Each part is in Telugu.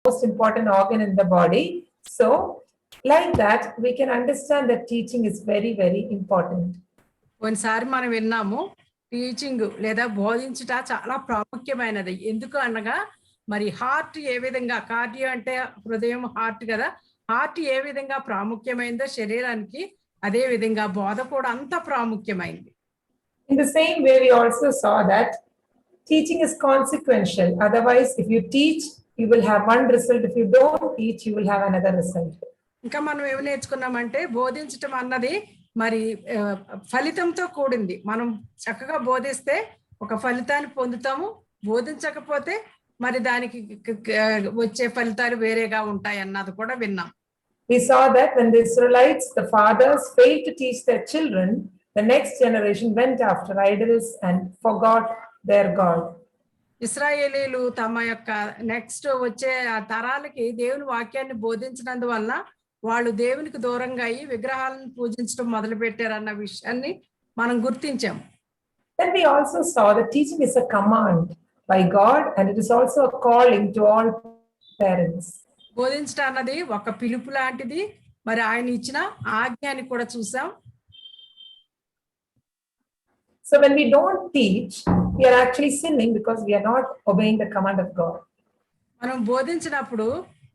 most important organ in the body. So, like that, we can understand that teaching is very, very important. కొన్నిసారి మనం విన్నాము టీచింగ్ లేదా బోధించుట చాలా ప్రాముఖ్యమైనది. ఎందుకు అనగా మరి హార్ట్ ఏ విధంగా, కార్డియో అంటే హృదయం, హార్ట్ కదా, హార్ట్ ఏ విధంగా ప్రాముఖ్యమైందో శరీరానికి, అదే విధంగా బోధ కూడా అంత ప్రాముఖ్యమైంది. In the same way, we also saw that teaching is consequential. Otherwise, if you teach, you will have one result. If you don't teach, you will have another result. ఇంకా మనం ఏమి నేర్చుకున్నామంటే బోధించటం అన్నది మరి ఫలితంతో కూడింది. మనం చక్కగా బోధిస్తే ఒక ఫలితాన్ని పొందుతాము, బోధించకపోతే మరి దానికి వచ్చే ఫలితాలు వేరేగా ఉంటాయి అన్నది కూడా విన్నాం. We saw that when the Israelites, the fathers failed to teach their children, the next generation went after idols and forgot their God. ఇశ్రాయేలీలు తమ యొక్క నెక్స్ట్ వచ్చే తరాలకి దేవుని వాక్యాన్ని బోధించినందువల్ల వాళ్ళు దేవునికి దూరంగా అయ్యి విగ్రహాలను పూజించడం మొదలు పెట్టారన్న విషయాన్ని మనం గుర్తించాం. Then we also saw that teaching is a command by God and it is also a calling to all parents. బోధించడం అన్నది ఒక పిలుపు లాంటిది, మరి ఆయన ఇచ్చిన ఆజ్ఞని కూడా చూసాం. So when we don't teach, we are actually sinning because we are not obeying the command of God. మనం బోధించినప్పుడు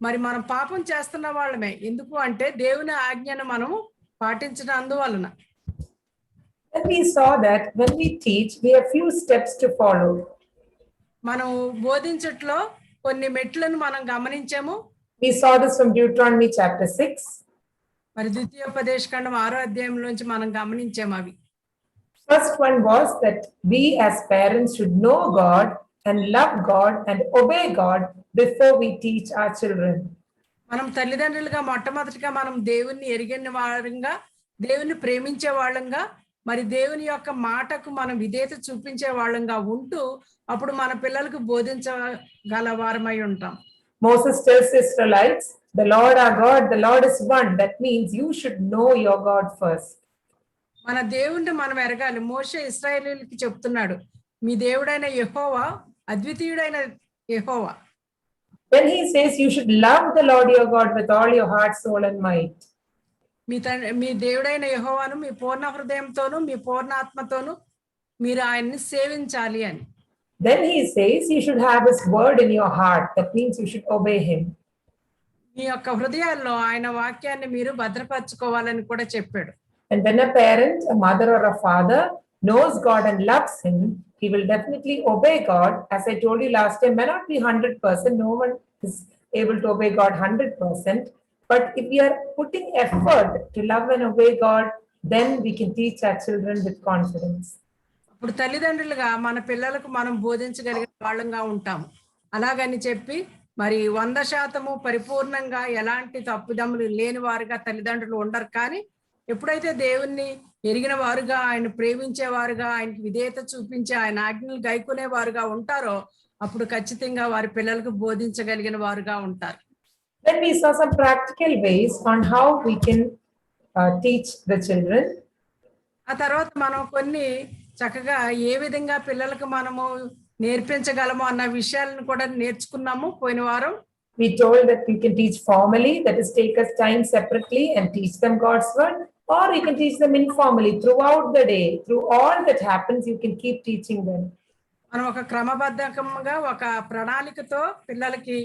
మరి మనం పాపం చేస్తున్న వాళ్ళమే. ఎందుకు అంటే దేవుని ఆజ్ఞను మనం పాటించినందువలన. Then we saw that when we teach, we have few steps to follow. మనం బోధించట్లో కొన్ని మెట్లను మనం గమనించాము. We saw this from Deuteronomy chapter 6. మరి ద్వితీయోపదేశకాండం 6వ అధ్యాయంలోంచి మనం గమనించాము అవి. First one was that we as parents should know God and love God and obey God before we teach our children. మనం తల్లిదండ్రులుగా మొట్టమొదటిగా మనం దేవుణ్ణి ఎరిగిన వారంగా, దేవుని ప్రేమించే వాళ్ళంగా, మరి దేవుని యొక్క మాటకు మనం విధేయత చూపించే వాళ్ళంగా ఉంటూ అప్పుడు మన పిల్లలకు బోధించగల వారమై ఉంటాం. Moses tells the Israelites, the Lord our God, the Lord is one. That means you should know your God first. మన దేవుణ్ణి మనం ఎరగాలి. మోషే ఇశ్రాయేలీయులకి చెప్తున్నాడు, మీ దేవుడైన యెహోవా అద్వితీయుడైన యెహోవా. Then he says you should love the Lord your God with all your heart, soul and might. మీ దేవుడైన యెహోవాను మీ పూర్ణ హృదయంతోను మీ పూర్ణ ఆత్మతోను మీరు ఆయన్ని సేవించాలి అని. Then he says you should have his word in your heart. That means you should obey him. మీ యొక్క హృదయాల్లో ఆయన వాక్యాన్ని మీరు భద్రపరచుకోవాలని కూడా చెప్పాడు. And when a parent, a mother or a father knows God and loves him, he will definitely obey God. As I told you last time, may not be 100%. No one is able to obey God 100%. But if we are putting effort to love and obey God, then we can teach our children with confidence. ఇప్పుడు తల్లిదండ్రులుగా మన పిల్లలకు మనం బోధించగలిగిన వాళ్ళంగా ఉంటాము. అలాగని చెప్పి మరి 100% పరిపూర్ణంగా ఎలాంటి తప్పుదమ్ములు లేని వారుగా తల్లిదండ్రులు ఉండరు. కానీ ఎప్పుడైతే దేవుణ్ణి ఎరిగిన వారుగా, ఆయన ప్రేమించే వారుగా, ఆయనకి విధేయత చూపించి ఆయన ఆజ్ఞలు గైకునే వారుగా ఉంటారో అప్పుడు ఖచ్చితంగా వారి పిల్లలకు బోధించగలిగిన వారుగా ఉంటారు. Then we saw some practical ways on how we can teach the children. ఆ తర్వాత మనం కొన్ని చక్కగా ఏ విధంగా పిల్లలకు మనము నేర్పించగలము అన్న విషయాలను కూడా నేర్చుకున్నాము పోయిన వారం. We told that you can teach formally, that is take us time separately and teach them God's word, or you can teach them informally throughout the day. Through all that happens, you can keep teaching them. మనం ఒక క్రమబద్ధంగా ఒక ప్రణాళికతో పిల్లలకి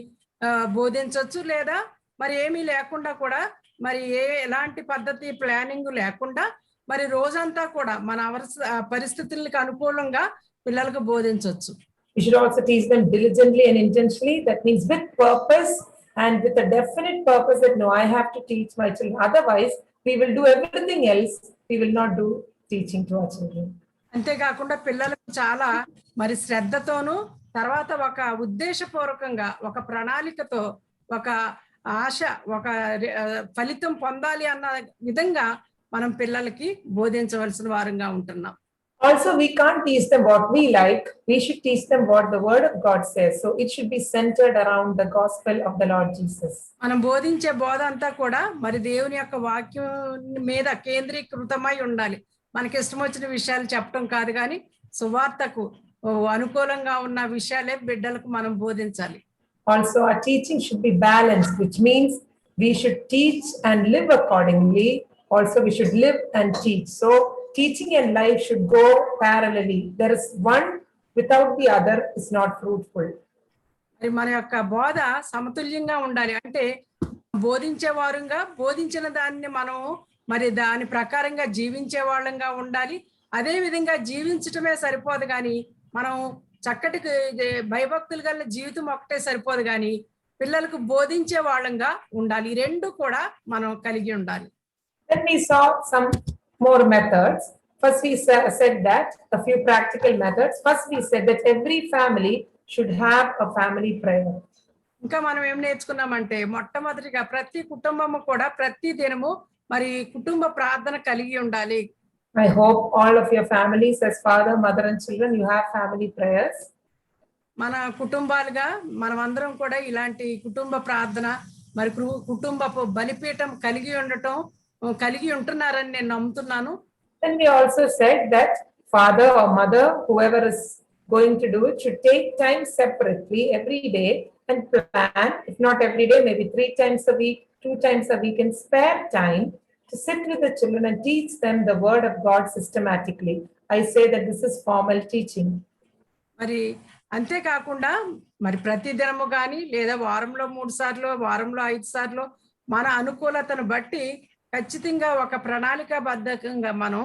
బోధించవచ్చు, లేదా మరి ఏమీ లేకుండా కూడా, మరి ఎలాంటి పద్ధతి ప్లానింగ్ లేకుండా మరి రోజంతా కూడా మన పరిస్థితులకు అనుకూలంగా పిల్లలకు బోధించవచ్చు. You should also teach them diligently and intentionally. That means with purpose and with a definite purpose that no, I have to teach my children. Otherwise, we will do everything else. We will not do teaching to our children. అంతేకాకుండా పిల్లలకు చాలా మరి శ్రద్ధతోనూ, తర్వాత ఒక ఉద్దేశపూర్వకంగా, ఒక ప్రణాళికతో, ఒక ఆశ, ఒక ఫలితం పొందాలి అన్న విధంగా మనం పిల్లలకి బోధించవలసిన వారంగా ఉంటున్నాం. Also, we can't teach them what we like. We should teach them what the word of God says. So it should be centered around the gospel of the Lord Jesus. మనం బోధించే బోధ అంతా కూడా మరి దేవుని యొక్క వాక్యం మీద కేంద్రీకృతమై ఉండాలి. మనకి ఇష్టం వచ్చిన విషయాలు చెప్పడం కాదు, కానీ సువార్తకు అనుకూలంగా ఉన్న విషయాలే బిడ్డలకు మనం బోధించాలి. Also, our teaching should be balanced, which means we should teach and live accordingly. Also, we should live and teach. So, teaching and life should go parallelly. There is one without the other is not fruitful. మరి మన యొక్క బోధ సమతుల్యంగా ఉండాలి. అంటే బోధించే వారంగా బోధించిన దాన్ని మనం మరి దాని ప్రకారంగా జీవించే వాళ్ళంగా ఉండాలి. అదే విధంగా జీవించటమే సరిపోదు కానీ మనం చక్కటి భయభక్తులు గల జీవితం ఒకటే సరిపోదు కానీ పిల్లలకు బోధించే వాళ్ళంగా ఉండాలి. ఈ రెండు కూడా మనం కలిగి ఉండాలి. Then we saw some more methods. First, we said that a few practical methods. First, we said that every family should have a family prayer. ఇంకా మనం ఏం నేర్చుకున్నామంటే మొట్టమొదటిగా ప్రతి కుటుంబము కూడా ప్రతి దినము మరి కుటుంబ ప్రార్థన కలిగి ఉండాలి. I hope all of your families, as father, mother, and children, you have family prayers. మన కుటుంబాలుగా మనమందరం కూడా ఇలాంటి కుటుంబ ప్రార్థన మరి కుటుంబపు బలిపీఠం కలిగి ఉంటున్నారని నేను నమ్ముతున్నాను. Then we also said that father or mother, whoever is going to do it, should take time separately every day and plan, if not every day, maybe 3 times a week, 2 times a week, and spare time to sit with the children and teach them the word of God systematically. I say that this is formal teaching. మరి అంతేకాకుండా మరి ప్రతి దినము కానీ లేదా వారంలో 3 సార్లు వారంలో 5 సార్లు మన అనుకూలతను బట్టి ఖచ్చితంగా ఒక ప్రణాళికాబద్ధంగా మనం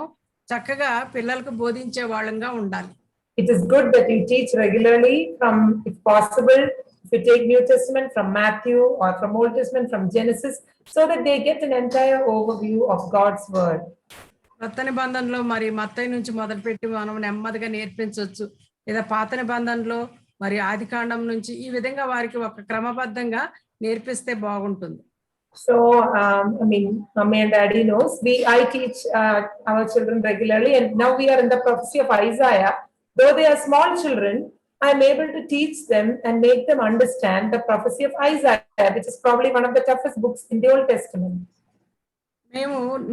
చక్కగా పిల్లలకు బోధించే వాళ్ళంగా ఉండాలి. It is good that you teach regularly from, if possible, if you take New Testament from Matthew or from Old Testament from Genesis, so that they get an entire overview of God's word. కొత్త నిబంధనలో మరి మత్తయి నుంచి మొదలుపెట్టి మనం నెమ్మదిగా నేర్పించవచ్చు. లేదా పాత నిబంధనలో మరి ఆదికాండం నుంచి ఈ విధంగా వారికి ఒక క్రమబద్ధంగా నేర్పిస్తే బాగుంటుంది. So, Mummy and Daddy knows, I teach our children regularly, and now we are in the prophecy of Isaiah. Though they are small children, I am able to teach them and make them understand the prophecy of Isaiah, which is probably one of the toughest books in the Old Testament.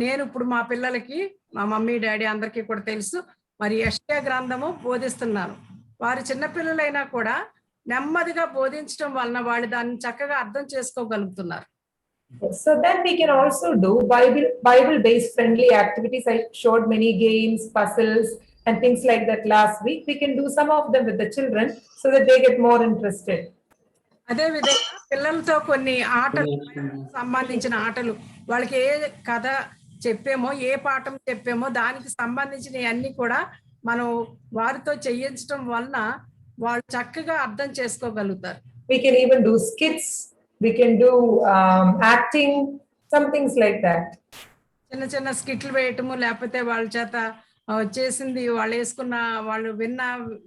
నేను ఇప్పుడు మా పిల్లలకి మా మమ్మీ డాడీ అందరికీ కూడా తెలుసు మరి యెషయా గ్రంథము బోధిస్తున్నాను. వారు చిన్నపిల్లలైనా కూడా నెమ్మదిగా బోధించడం వలన వాళ్ళు దాన్ని చక్కగా అర్థం చేసుకోగలుగుతున్నారు. So then we can also do Bible-based friendly activities. I showed many games, puzzles, and things like that last week. We can do some of them with the children so that they get more interested. అదే విధంగా పిల్లలతో కొన్ని ఆటలు సంబంధించిన ఆటలు వాళ్ళకి ఏ కథ చెప్పామో ఏ పాఠం చెప్పామో దానికి సంబంధించిన అన్ని కూడా మనం వారితో చేయించడం వలన వాళ్ళు చక్కగా అర్థం చేసుకోగలుగుతారు. We can even do skits. We can do acting, some things like that. చిన్న చిన్న స్కిట్లు వేయటము లేకపోతే వాళ్ళ చేత చేసింది వాళ్ళు వేసుకున్న వాళ్ళు విన్న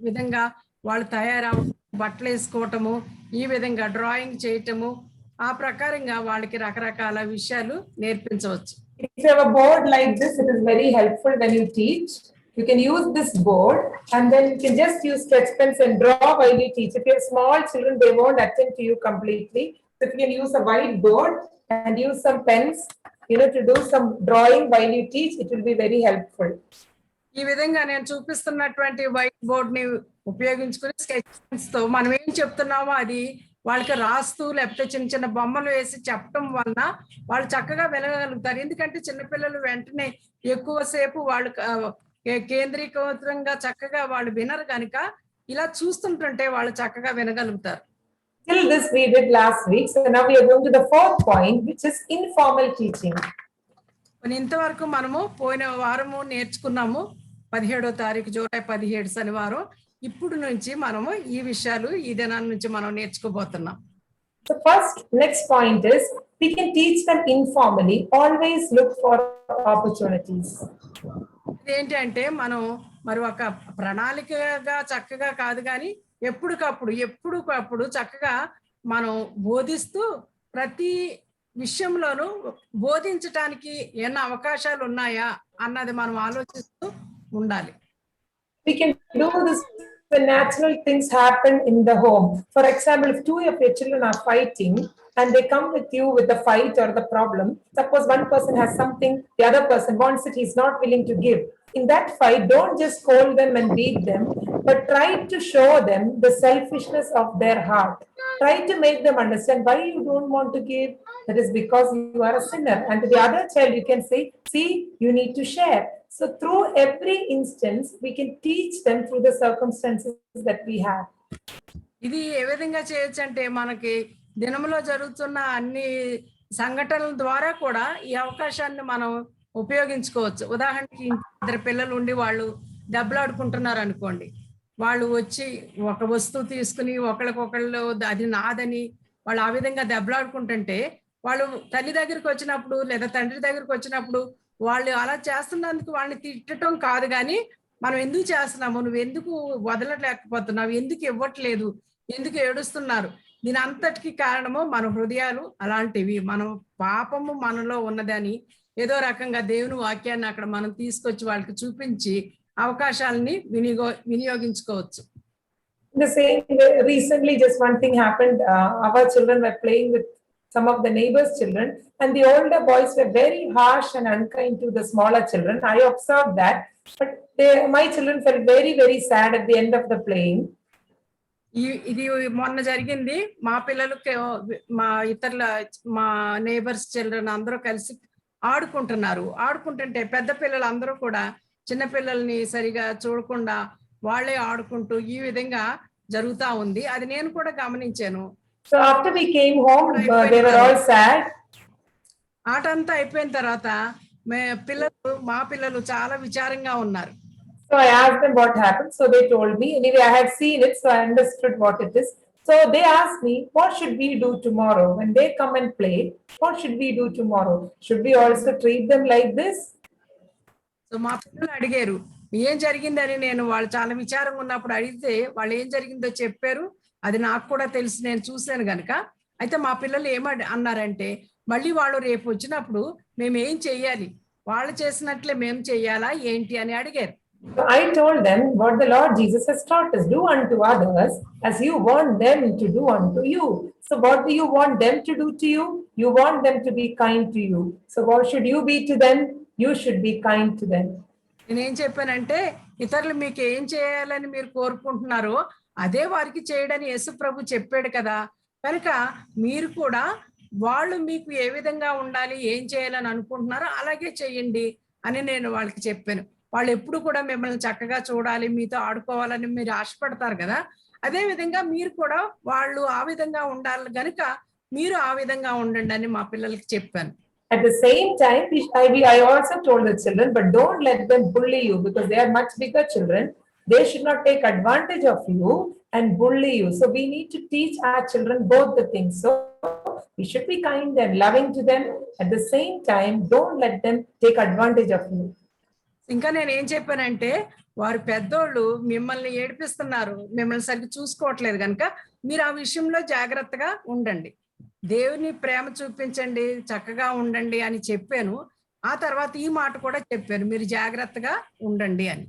విధంగా వాళ్ళు తయారవడం బట్టలు వేసుకోవటము ఈ విధంగా డ్రాయింగ్ చేయటము ఆ ప్రకారంగా వాళ్ళకి రకరకాల విషయాలు నేర్పించవచ్చు. If you have a board like this, it is very helpful when you teach. You can use this board and then you can just use sketch pens and draw while you teach. If you have small children, they won't attend to you completely. So if you can use a white board and use some pens, to do some drawing while you teach, it will be very helpful. ఈ విధంగా నేను చూపిస్తున్నటువంటి వైట్ బోర్డ్ ని ఉపయోగించుకుని స్కెచ్ పెన్స్ తో మనం ఏం చెప్తున్నామో అది వాళ్ళకి రాస్తూ లేకపోతే చిన్న చిన్న బొమ్మలు వేసి చెప్పడం వలన వాళ్ళు చక్కగా వినగలుగుతారు. ఎందుకంటే చిన్నపిల్లలు వెంటనే ఎక్కువసేపు వాళ్ళు కేంద్రీకృతంగా చక్కగా వాళ్ళు వినరు కనుక ఇలా చూస్తుంటుంటే వాళ్ళు చక్కగా వినగలుగుతారు. Till this we did last week. So now we are going to the 4th point, which is informal teaching. ఇంతవరకు మనము పోయిన వారము నేర్చుకున్నాము 17వ తారీఖు జూలై 17 శనివారం. ఇప్పుడు నుంచి మనము ఈ విషయాలు ఈ దినాల నుంచి మనం నేర్చుకోబోతున్నాం. The next point is we can teach them informally. Always look for opportunities. ఏంటంటే మనం మరి ఒక ప్రణాళికగా చక్కగా కాదు కానీ ఎప్పుడుకప్పుడు చక్కగా మనం బోధిస్తూ ప్రతి విషయంలోనూ బోధించటానికి ఎన్ని అవకాశాలు ఉన్నాయా అన్నది మనం ఆలోచిస్తూ ఉండాలి. We can do this when natural things happen in the home. For example, if 2 of your children are fighting and they come with you with the fight or the problem, suppose one person has something, the other person wants it, he's not willing to give. In that fight, don't just scold them and beat them. but try to show them the selfishness of their heart. Try to make them understand why you don't want to give. That is because you are a sinner. And to the other child, you can say, see, you need to share. So through every instance, we can teach them through the circumstances that we have. ఇది ఏ విధంగా చేయొచ్చు అంటే మనకి దినములో జరుగుతున్న అన్ని సంఘటనల ద్వారా కూడా ఈ అవకాశాన్ని మనం ఉపయోగించుకోవచ్చు. ఉదాహరణకి ఇద్దరు పిల్లలు ఉండి వాళ్ళు దెబ్బలాడుకుంటున్నారు అనుకోండి, వాళ్ళు వచ్చి ఒక వస్తువు తీసుకుని ఒకళ్ళకొకళ్ళు అది నాదని వాళ్ళు ఆ విధంగా దెబ్బలాడుకుంటుంటే వాళ్ళు తల్లి దగ్గరికి వచ్చినప్పుడు లేదా తండ్రి దగ్గరికి వచ్చినప్పుడు వాళ్ళు అలా చేస్తున్నందుకు వాళ్ళని తిట్టడం కాదు, కానీ మనం ఎందుకు చేస్తున్నాము, నువ్వు ఎందుకు వదలలేకపోతున్నావు, ఎందుకు ఇవ్వట్లేదు, ఎందుకు ఏడుస్తున్నారు, దీని అంతటికి కారణము మన హృదయాలు అలాంటివి. మనం పాపము మనలో ఉన్నదని ఏదో రకంగా దేవుని వాక్యాన్ని అక్కడ మనం తీసుకొచ్చి వాళ్ళకి చూపించి అవకాశాలని వినియోగించుకోవచ్చు. The same way, recently just one thing happened. Our children were playing with some of the neighbors' children, and the older boys were very harsh and unkind to the smaller children. I observed that, but my children felt very, very sad at the end of the playing. ఇది మొన్న జరిగింది. మా పిల్లలకి మా నేబర్స్ చిల్డ్రన్ అందరూ కలిసి ఆడుకుంటుంటే పెద్ద పిల్లలు అందరూ కూడా చిన్న పిల్లల్ని సరిగా చూడకుండా వాళ్ళే ఆడుకుంటూ ఈ విధంగా జరుగుతా ఉంది. అది నేను కూడా గమనించాను. So after we came home, they were all sad. ఆట అంతా అయిపోయిన తర్వాత మా పిల్లలు చాలా విచారంగా ఉన్నారు. So I asked them what happened. So they told me. Anyway, I had seen it, so I understood what it is. So they asked me, what should we do tomorrow? When they come and play, what should we do tomorrow? Should we also treat them like this? So మా పిల్లలు అడిగారు ఏం జరిగిందని. నేను వాళ్ళు చాలా విచారంగా ఉన్నప్పుడు అడిగితే వాళ్ళు ఏం జరిగిందో చెప్పారు. అది నాకు కూడా తెలిసి నేను చూశాను గనక. అయితే మా పిల్లలు అన్నారంటే మళ్ళీ వాళ్ళు రేపు వచ్చినప్పుడు మేము ఏం చెయ్యాలి, వాళ్ళు చేసినట్లే మేము చెయ్యాలా ఏంటి అని అడిగారు. I told them what the Lord Jesus has taught us: do unto others as you want them to do unto you. So what do you want them to do to you? You want them to be kind to you. So what should you be to them? You should be kind to them. నేనేం చెప్పానంటే ఇతరులు మీకు ఏం చేయాలని మీరు కోరుకుంటున్నారో అదే వారికి చేయడని యేసు ప్రభు చెప్పాడు కదా, కనుక మీరు కూడా వాళ్ళు మీకు ఏ విధంగా ఉండాలి, ఏం చేయాలని అనుకుంటున్నారో అలాగే చెయ్యండి అని నేను వాళ్ళకి చెప్పాను. వాళ్ళు ఎప్పుడు కూడా మిమ్మల్ని చక్కగా చూడాలి, మీతో ఆడుకోవాలని మీరు ఆశపడతారు కదా, అదే విధంగా మీరు కూడా వాళ్ళు ఆ విధంగా ఉండాలి గనుక మీరు ఆ విధంగా ఉండండి అని మా పిల్లలకి చెప్పాను. At the same time, I also told the children, but don't let them bully you because they are much bigger children. They should not take advantage of you and bully you. So we need to teach our children both the things. So we should be kind and loving to them. At the same time, don't let them take advantage of you. ఇంకా నేను ఏం చెప్పానంటే వారు పెద్దోళ్ళు మిమ్మల్ని ఏడిపిస్తున్నారు, మిమ్మల్ని సరిగ్గా చూసుకోవట్లేదు కనుక మీరు ఆ విషయంలో జాగ్రత్తగా ఉండండి, దేవుని ప్రేమ చూపించండి, చక్కగా ఉండండి అని చెప్పాను. ఆ తర్వాత ఈ మాట కూడా చెప్పాను, మీరు జాగ్రత్తగా ఉండండి అని.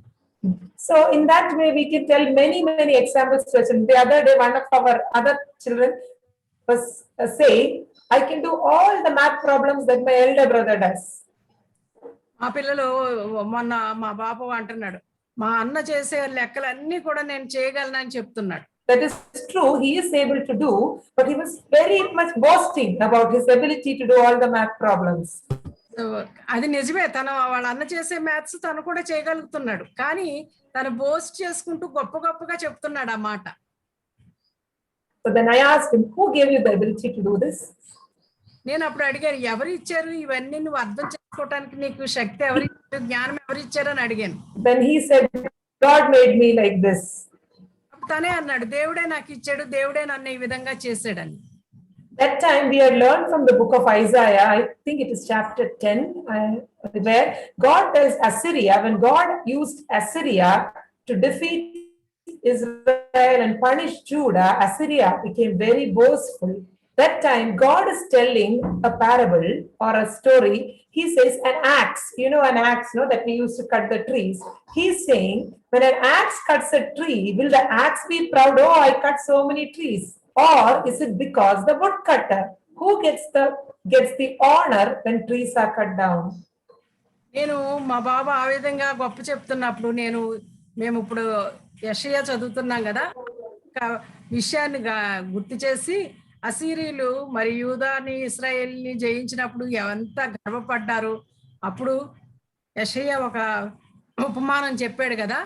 So in that way we can tell many examples to us. The other day one of our other children was saying, I can do all the math problems that my elder brother does. మా పిల్లలు మొన్న మా బాబు అంటున్నాడు, మా అన్న చేసే లెక్కలన్నీ కూడా నేను చేయగలనని చెప్తున్నాడు. That is true, he is able to do, but he was very much boasting about his ability to do all the math problems. అది నిజమే, వాళ్ళ అన్న చేసే మ్యాథ్స్ తను కూడా చేయగలుగుతున్నాడు, కానీ తను బోస్ట్ చేసుకుంటూ గొప్పగా చెప్తున్నాడు ఆ మాట. So then I asked him, who gave you the ability to do this? నేను అప్పుడు అడిగాను, ఎవరు ఇచ్చారు ఇవన్నీ నువ్వు అర్థం చేసుకోవడానికి, నీకు శక్తి ఎవరు ఇచ్చారు, జ్ఞానం ఎవరు ఇచ్చారు అని అడిగాను. Then he said, God made me like this. తనే అన్నాడు, దేవుడే నాకు ఇచ్చాడు, దేవుడే నన్ను ఈ విధంగా చేశాడని. That time we had learned from the book of Isaiah, I think it is chapter 10, where God tells Assyria, when God used Assyria to defeat Israel and punish Judah, Assyria became very boastful. That time God is telling a parable or a story. He says an axe, you know an axe, no, that we used to cut the trees. He's saying when an axe cuts a tree, will the axe be proud, oh I cut so many trees? Or is it because the woodcutter who gets the honor when trees are cut down? నేను మా బాబా ఆ విధంగా గొప్ప చెప్తున్నప్పుడు నేను మేము ఇప్పుడు యెషయా చదువుతున్నాం కదా, ఒక విషయాన్ని గుర్తు చేసి అసీరీలు మరి యూదాని ఇశ్రాయేల్ని జయించినప్పుడు ఎంత గర్వపడ్డారు. అప్పుడు యెషయా ఒక ఉపమానం చెప్పాడు కదా,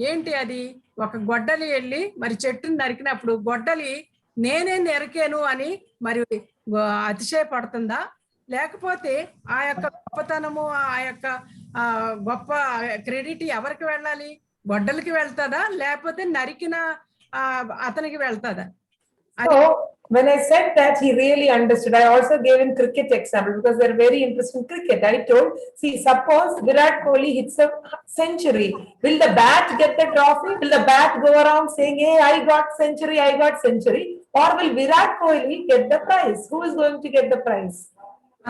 ఏంటి అది? ఒక గొడ్డలి వెళ్ళి మరి చెట్టుని నరికినప్పుడు గొడ్డలి నేనే నరికాను అని మరి అతిశయపడుతుందా? లేకపోతే ఆ యొక్క గొప్పతనము, ఆ యొక్క గొప్ప క్రెడిట్ ఎవరికి వెళ్ళాలి? గొడ్డలికి వెళ్తుందా లేకపోతే నరికిన అతనికి వెళ్తుందా? So when I said that, he really understood. I also gave him cricket example because they're very interested in cricket. I told, see, suppose Virat Kohli hits a century. Will the bat get the trophy? Will the bat go around saying, hey, I got century, I got century? Or will Virat Kohli get the prize? Who is going to get the prize?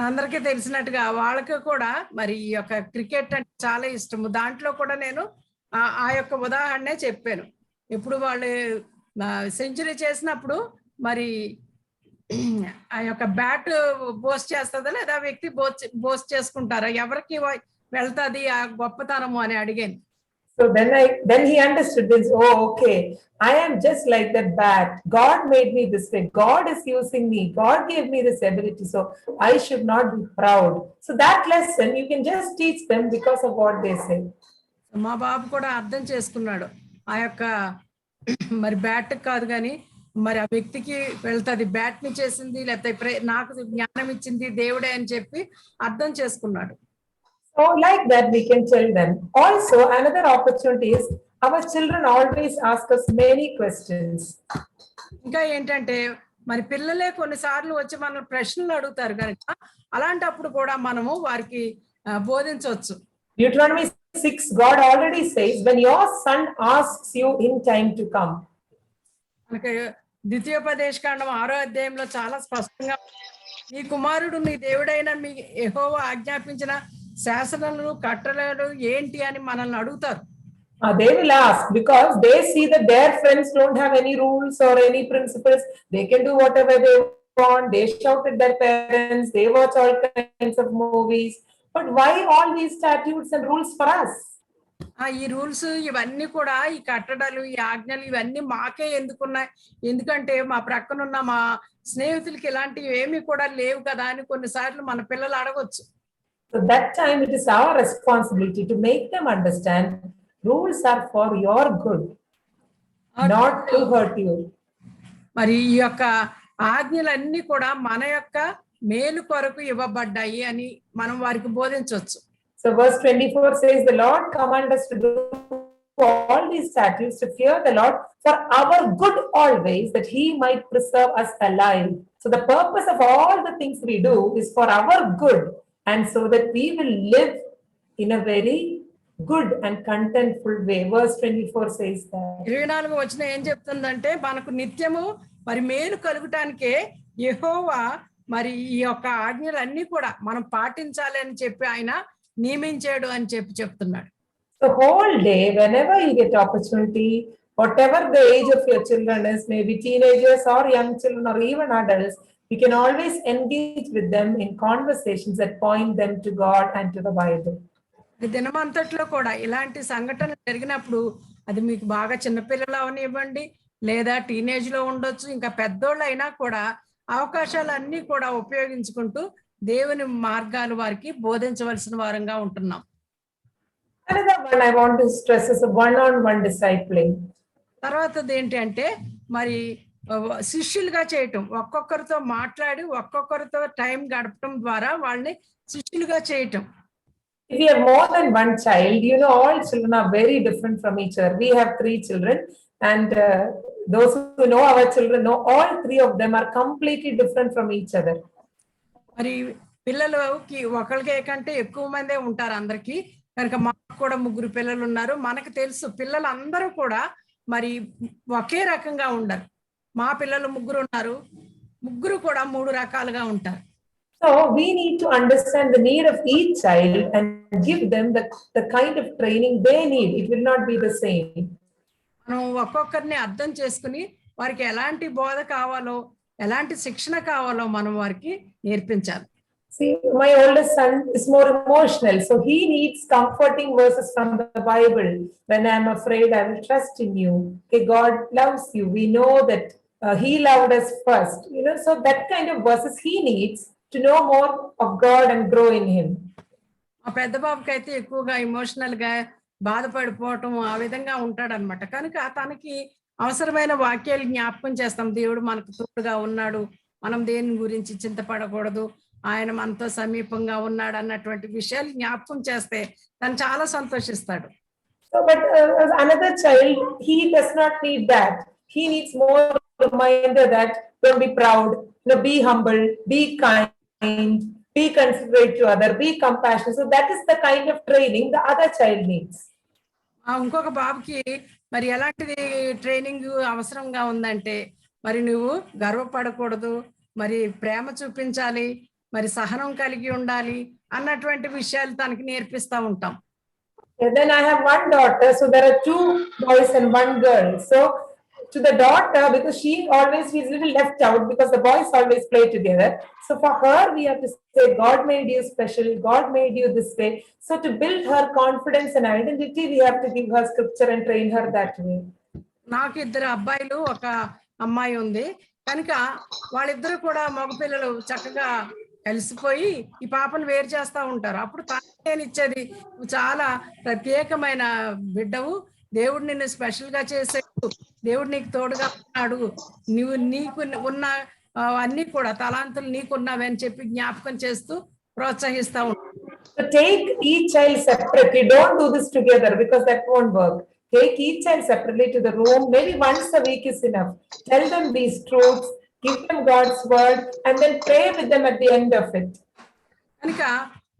అందరికీ తెలిసినట్టుగా వాళ్ళకి కూడా మరి ఈ యొక్క క్రికెట్ అంటే చాలా ఇష్టము. దాంట్లో కూడా నేను ఆ యొక్క ఉదాహరణే చెప్పాను. ఇప్పుడు వాళ్ళు సెంచరీ చేసినప్పుడు మరి ఆ యొక్క బ్యాట్ బోస్ట్ చేస్తుందా లేదా వ్యక్తి బోస్ట్ చేసుకుంటారా? ఎవరికి వెళ్తాది ఆ గొప్పతనము అని అడిగాను. So then he understood this. Oh, okay. I am just like that bat. God made me this way. God is using me. God gave me this ability. So I should not be proud. So that lesson you can just teach them because of what they say. మా బాబు కూడా అర్థం చేసుకున్నాడు. ఆ యొక్క మరి బ్యాట్ కాదు కానీ మరి ఆ వ్యక్తికి వెళ్తాది, బ్యాట్ ని చేసింది లేకపోతే నాకు జ్ఞానం ఇచ్చింది దేవుడే అని చెప్పి అర్థం చేసుకున్నాడు. So like that we can tell them. Also another opportunity is our children always ask us many questions. ఇంకా ఏంటంటే మరి పిల్లలే కొన్నిసార్లు వచ్చి మన ప్రశ్నలు అడుగుతారు కనుక అలాంటప్పుడు కూడా మనము వారికి బోధించవచ్చు. Deuteronomy 6, God already says, when your son asks you in time to come. మనకి ద్వితీయోపదేశకాండం 6వ అధ్యాయంలో చాలా స్పష్టంగా నీ కుమారుడు నీ దేవుడైన మీ యెహోవా ఆజ్ఞాపించిన శాసనాలు కట్టడలు ఏంటి అని మనల్ని అడుగుతారు. They will ask because they see that their friends don't have any rules or any principles. They can do whatever they want. They shout at their parents. They watch all kinds of movies. But why all these statutes and rules for us? ఈ రూల్స్ ఇవన్నీ కూడా, ఈ కట్టడాలు, ఈ ఆజ్ఞలు ఇవన్నీ మాకే ఎందుకున్నాయి? ఎందుకంటే మా ప్రక్కనున్న మా స్నేహితులకి ఇలాంటివి ఏమీ కూడా లేవు కదా అని కొన్నిసార్లు మన పిల్లలు అడగొచ్చు. So that time it is our responsibility to make them understand rules are for your good, not to hurt you. మరి ఈ యొక్క ఆజ్ఞలన్నీ కూడా మన యొక్క మేలు కొరకు ఇవ్వబడ్డాయి అని మనం వారికి బోధించవచ్చు. So verse 24 says, the Lord commanded us to do all these statutes to fear the Lord for our good always, that he might preserve us alive. So the purpose of all the things we do is for our good, and so that we will live in a very good and contentful way. Verse 24 says that. 24వ వచనం ఏం చెప్తుందంటే, మనకు నిత్యము మరి మేలు కలుగుటానికే యెహోవా మరి ఈ యొక్క ఆజ్ఞలన్నీ కూడా మనం పాటించాలి అని చెప్పి ఆయన నియమించాడు అని చెప్తున్నాడు. The whole day, whenever you get opportunity, whatever the age of your children is, maybe teenagers or young children or even adults, you can always engage with them in conversations that point them to God and to the Bible. దినమంతట్లో కూడా ఇలాంటి సంఘటనలు జరిగినప్పుడు అది మీకు బాగా చిన్నపిల్లలు అవనివ్వండి లేదా టీనేజ్ లో ఉండొచ్చు, ఇంకా పెద్దోళ్ళు అయినా కూడా అవకాశాలన్నీ కూడా ఉపయోగించుకుంటూ దేవుని మార్గాలు వారికి బోధించవలసిన వారంగా ఉంటున్నాం. Another one I want to stress is a one-on-one discipling. తర్వాతది ఏంటి అంటే మరి శిష్యులుగా చేయటం, ఒక్కొక్కరితో మాట్లాడి ఒక్కొక్కరితో టైం గడపడం ద్వారా వాళ్ళని శిష్యులుగా చేయటం. If you have more than one child, you know all children are very different from each other. We have 3 children, and those who know our children know all 3 of them are completely different from each other. మరి పిల్లలకి ఒకరికే కంటే ఎక్కువ మందే ఉంటారు అందరికి కనుక. మాకు కూడా 3 పిల్లలు ఉన్నారు. మనకు తెలుసు పిల్లలందరూ కూడా మరి ఒకే రకంగా ఉండరు. మా పిల్లలు 3 ఉన్నారు, 3 కూడా 3 రకాలుగా ఉంటారు. So we need to understand the need of each child and give them the kind of training they need. It will not be the same. మనం ఒక్కొక్కరిని అర్థం చేసుకుని వారికి ఎలాంటి బోధ కావాలో, ఎలాంటి శిక్షణ కావాలో మనం వారికి నేర్పించాలి. See, my oldest son is more emotional, so he needs comforting verses from the Bible. When I'm afraid, I will trust in you. Okay, God loves you. We know that He loved us first. So that kind of verses he needs to know more of God and grow in Him. ఆ పెద్ద బాబుకి అయితే ఎక్కువగా ఎమోషనల్ గా బాధపడిపోవటం ఆ విధంగా ఉంటాడనమాట. కనుక తనకి అవసరమైన వాక్యాలు జ్ఞాపకం చేస్తాం. దేవుడు మనకు తోడుగా ఉన్నాడు. మనం దేని గురించి చింతపడకూడదు. ఆయన మనతో సమీపంగా ఉన్నాడు అన్నటువంటి విషయాలు జ్ఞాపకం చేస్తే తను చాలా సంతోషిస్తాడు. So, but another child, he does not need that. He needs more reminder that don't be proud, be humble, be kind, be considerate to other, be compassionate. So that is the kind of training the other child needs. ఇంకొక బాబుకి మరి ఎలాంటిది ట్రైనింగ్ అవసరంగా ఉందంటే, మరి నువ్వు గర్వపడకూడదు, మరి ప్రేమ చూపించాలి, మరి సహనం కలిగి ఉండాలి అన్నటువంటి విషయాలు తనకి నేర్పిస్తా ఉంటాం. And then I have one daughter, so there are two boys and one girl. So to the daughter, because she always feels a little left out because the boys always play together. So for her, we have to say, God made you special, God made you this way. So to build her confidence and identity, we have to give her scripture and train her that way. నాకు ఇద్దరు అబ్బాయిలు, ఒక అమ్మాయి ఉంది. కనుక వాళ్ళిద్దరు కూడా మగపిల్లలు చక్కగా కలిసిపోయి ఈ పాపను వేరు చేస్తా ఉంటారు. అప్పుడు నేను ఇచ్చేది, నువ్వు చాలా ప్రత్యేకమైన బిడ్డవు, దేవుడు నిన్ను స్పెషల్ గా చేసాడు, దేవుడు నీకు తోడుగా ఉన్నాడు, నీకు ఉన్న అన్ని కూడా తలాంతులు నీకున్నవి అని చెప్పి జ్ఞాపకం చేస్తూ ప్రోత్సహిస్తా ఉంటాడు. So take each child separately. Don't do this together because that won't work. Take each child separately to the room. Maybe once a week is enough. Tell them these truths, give them God's word, and then pray with them at the end of it. కనుక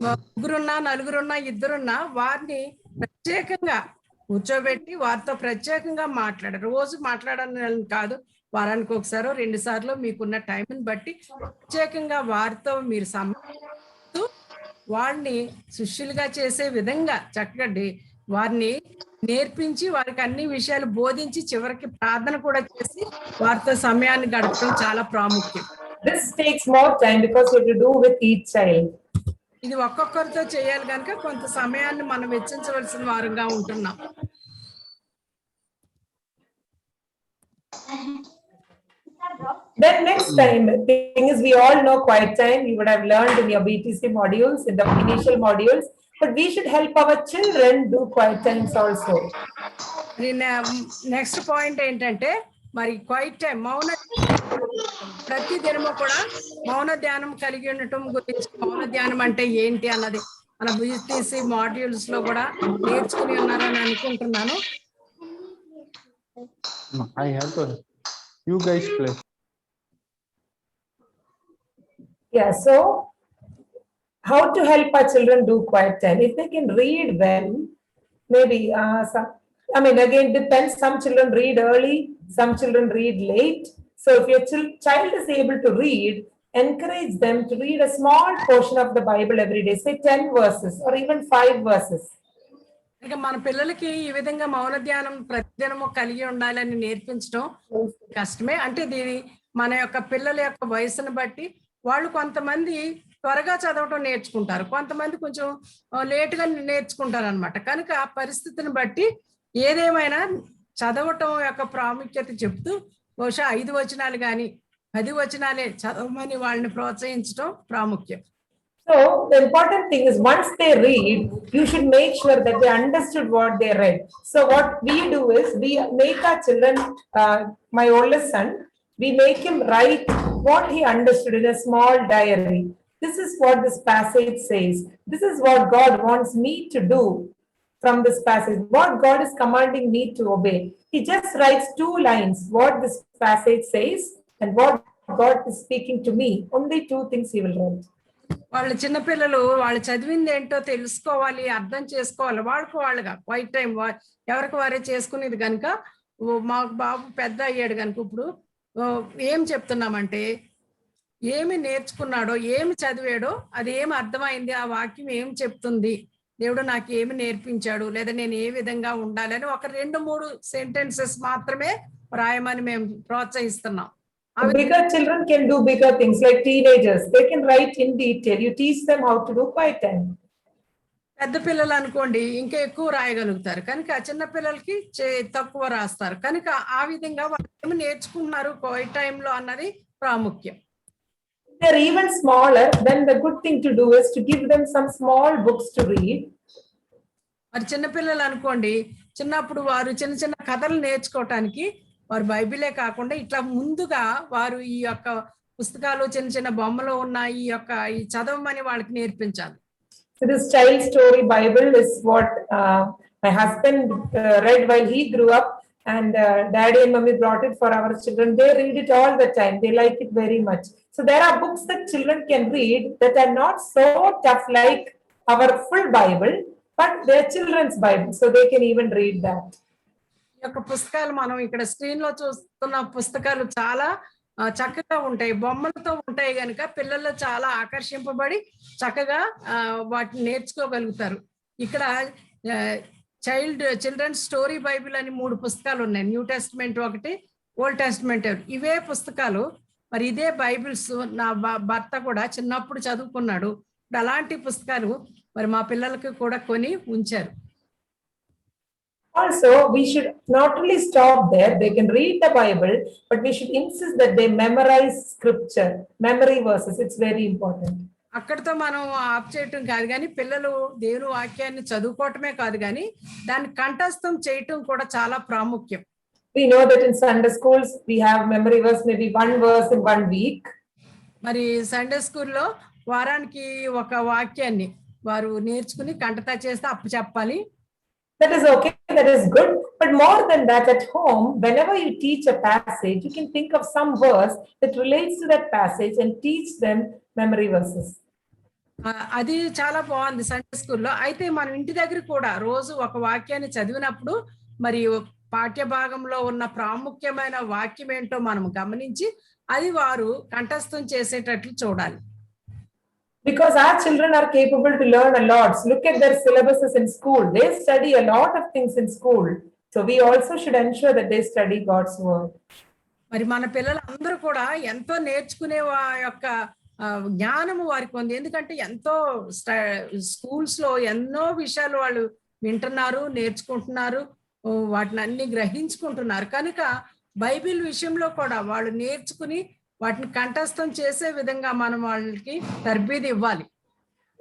ముగ్గురున్నా, నలుగురున్నా, ఇద్దరున్నా వారిని ప్రత్యేకంగా కూర్చోబెట్టి వారితో ప్రత్యేకంగా మాట్లాడారు. రోజు మాట్లాడాలని కాదు, వారానికి ఒకసారి 2 సార్లు మీకున్న టైంని బట్టి ప్రత్యేకంగా వారితో మీరు వారిని శిష్యులుగా చేసే విధంగా చక్కగా వారిని నేర్పించి వారికి అన్ని విషయాలు బోధించి చివరికి ప్రార్థన కూడా చేసి వారితో సమయాన్ని గడపడం చాలా ప్రాముఖ్యం. This takes more time because you have to do with each child. ఇది ఒక్కొక్కరితో చేయాలి కనుక కొంత సమయాన్ని మనం వెచ్చించవలసిన వారంగా ఉంటున్నాం. Then next time, the thing is, we all know quiet time. You would have learned in your BTC modules, in the initial modules, but we should help our children do quiet times also. Next point ఏంటంటే, మరి క్వైట్ టైం, మౌన ప్రతి దినము కూడా మౌన ధ్యానం కలిగి ఉండటం గురించి, మౌన ధ్యానం అంటే ఏంటి అన్నది మన BTC మాడ్యూల్స్ లో కూడా నేర్చుకుని ఉన్నారని అనుకుంటున్నాను. You guys play. Yeah, so how to help our children do quiet time? If they can read well, maybe again, depends. Some children read early, some children read late. So if your child is able to read, encourage them to read a small portion of the Bible every day, say 10 verses or even 5 verses. ఇక మన పిల్లలకి ఈ విధంగా మౌన ధ్యానం ప్రతిదినము కలిగి ఉండాలని నేర్పించడం కష్టమే. అంటే దీని మన యొక్క పిల్లల యొక్క వయసును బట్టి వాళ్ళు కొంతమంది త్వరగా చదవటం నేర్చుకుంటారు, కొంతమంది కొంచెం లేటుగా నేర్చుకుంటారు అనమాట. కనుక ఆ పరిస్థితిని బట్టి ఏదేమైనా చదవటం యొక్క ప్రాముఖ్యత చెప్తూ బహుశా 5 వచనాలు కానీ 10 వచనాలే చదవమని వాళ్ళని ప్రోత్సహించడం ప్రాముఖ్యం. So the important thing is once they read, you should make sure that they understood what they read. So what we do is we make our children, my oldest son, we make him write what he understood in a small diary. This is what this passage says. This is what God wants me to do from this passage. What God is commanding me to obey. He just writes 2 lines, what this passage says and what God is speaking to me. Only 2 things he will write. వాళ్ళ చిన్నపిల్లలు వాళ్ళు చదివింది ఏంటో తెలుసుకోవాలి, అర్థం చేసుకోవాలి, వాళ్ళుగా క్వైట్ టైం ఎవరికి వారే చేసుకునేది కనుక. మా బాబు పెద్ద అయ్యాడు కనుక ఇప్పుడు ఏం చెప్తున్నామంటే, ఏమి నేర్చుకున్నాడో, ఏమి చదివాడో, అది ఏమి అర్థమైంది, ఆ వాక్యం ఏం చెప్తుంది, దేవుడు నాకు ఏమి నేర్పించాడు, లేదా నేను ఏ విధంగా ఉండాలని ఒక 2-3 సెంటెన్సెస్ మాత్రమే రాయమని మేము ప్రోత్సహిస్తున్నాం. Bigger children can do bigger things like teenagers. They can write in detail. You teach them how to do quiet time. పెద్ద పిల్లలు అనుకోండి ఇంకా ఎక్కువ రాయగలుగుతారు, కనుక చిన్న పిల్లలకి తక్కువ రాస్తారు, కనుక ఆ విధంగా వాళ్ళు ఏమి నేర్చుకుంటున్నారు కోవిడ్ టైంలో అన్నది ప్రాముఖ్యం. They're even smaller, then the good thing to do is to give them some small books to read. మరి చిన్న పిల్లలు అనుకోండి, చిన్నప్పుడు వారు చిన్న చిన్న కథలు నేర్చుకోవటానికి వారు బైబిలే కాకుండా ఇట్లా ముందుగా వారు ఈ యొక్క పుస్తకాలు చిన్న చిన్న బొమ్మలు ఉన్న ఈ చదవమని వాళ్ళకి నేర్పించాలి. So this child story Bible is what my husband read while he grew up, and daddy and mommy brought it for our children. They read it all the time. They like it very much. So there are books that children can read that are not so tough like our full Bible, but they're children's Bible, so they can even read that. ఈ యొక్క పుస్తకాలు మనం ఇక్కడ స్క్రీన్ లో చూస్తున్న పుస్తకాలు చాలా చక్కగా ఉంటాయి, బొమ్మలతో ఉంటాయి కనుక పిల్లలు చాలా ఆకర్షింపబడి చక్కగా వాటిని నేర్చుకోగలుగుతారు. ఇక్కడ చిల్డ్రన్స్ స్టోరీ బైబిల్ అని 3 పుస్తకాలు ఉన్నాయి. న్యూ టెస్ట్మెంట్ ఒకటి, ఓల్డ్ టెస్ట్మెంట్. ఇవే పుస్తకాలు, మరి ఇదే బైబిల్స్ నా భర్త కూడా చిన్నప్పుడు చదువుకున్నాడు. అలాంటి పుస్తకాలు మరి మా పిల్లలకి కూడా కొని ఉంచారు. Also, we should not only stop there. They can read the Bible, but we should insist that they memorize scripture, memory verses. It's very important. అక్కడితో మనం ఆప్ చేయటం కాదు కానీ పిల్లలు దేవుని వాక్యాన్ని చదువుకోవటమే కాదు కానీ దాన్ని కంఠస్థం చేయటం కూడా చాలా ప్రాముఖ్యం. We know that in Sunday schools we have memory verse, maybe 1 verse in 1 week. మరి సండే స్కూల్లో వారానికి ఒక వాక్యాన్ని వారు నేర్చుకుని కంఠత చేస్తే అప్పు చెప్పాలి. That is okay, that is good. But more than that, at home, whenever you teach a passage, you can think of some verse that relates to that passage and teach them memory verses. అది చాలా బాగుంది సండే స్కూల్లో. అయితే మనం ఇంటి దగ్గర కూడా రోజు ఒక వాక్యాన్ని చదివినప్పుడు మరి పాఠ్య భాగంలో ఉన్న ప్రాముఖ్యమైన వాక్యం ఏంటో మనం గమనించి అది వారు కంఠస్థం చేసేటట్లు చూడాలి. Because our children are capable to learn a lot. So look at their syllabuses in school. They study a lot of things in school. So we also should ensure that they study God's word. మరి మన పిల్లలందరూ కూడా ఎంతో నేర్చుకునే యొక్క జ్ఞానము వారికి ఉంది. ఎందుకంటే ఎంతో స్కూల్స్ లో ఎన్నో విషయాలు వాళ్ళు వింటున్నారు, నేర్చుకుంటున్నారు, వాటిని అన్ని గ్రహించుకుంటున్నారు. కనుక బైబిల్ విషయంలో కూడా వాళ్ళు నేర్చుకుని వాటిని కంఠస్థం చేసే విధంగా మనం వాళ్ళకి తర్బీదు ఇవ్వాలి.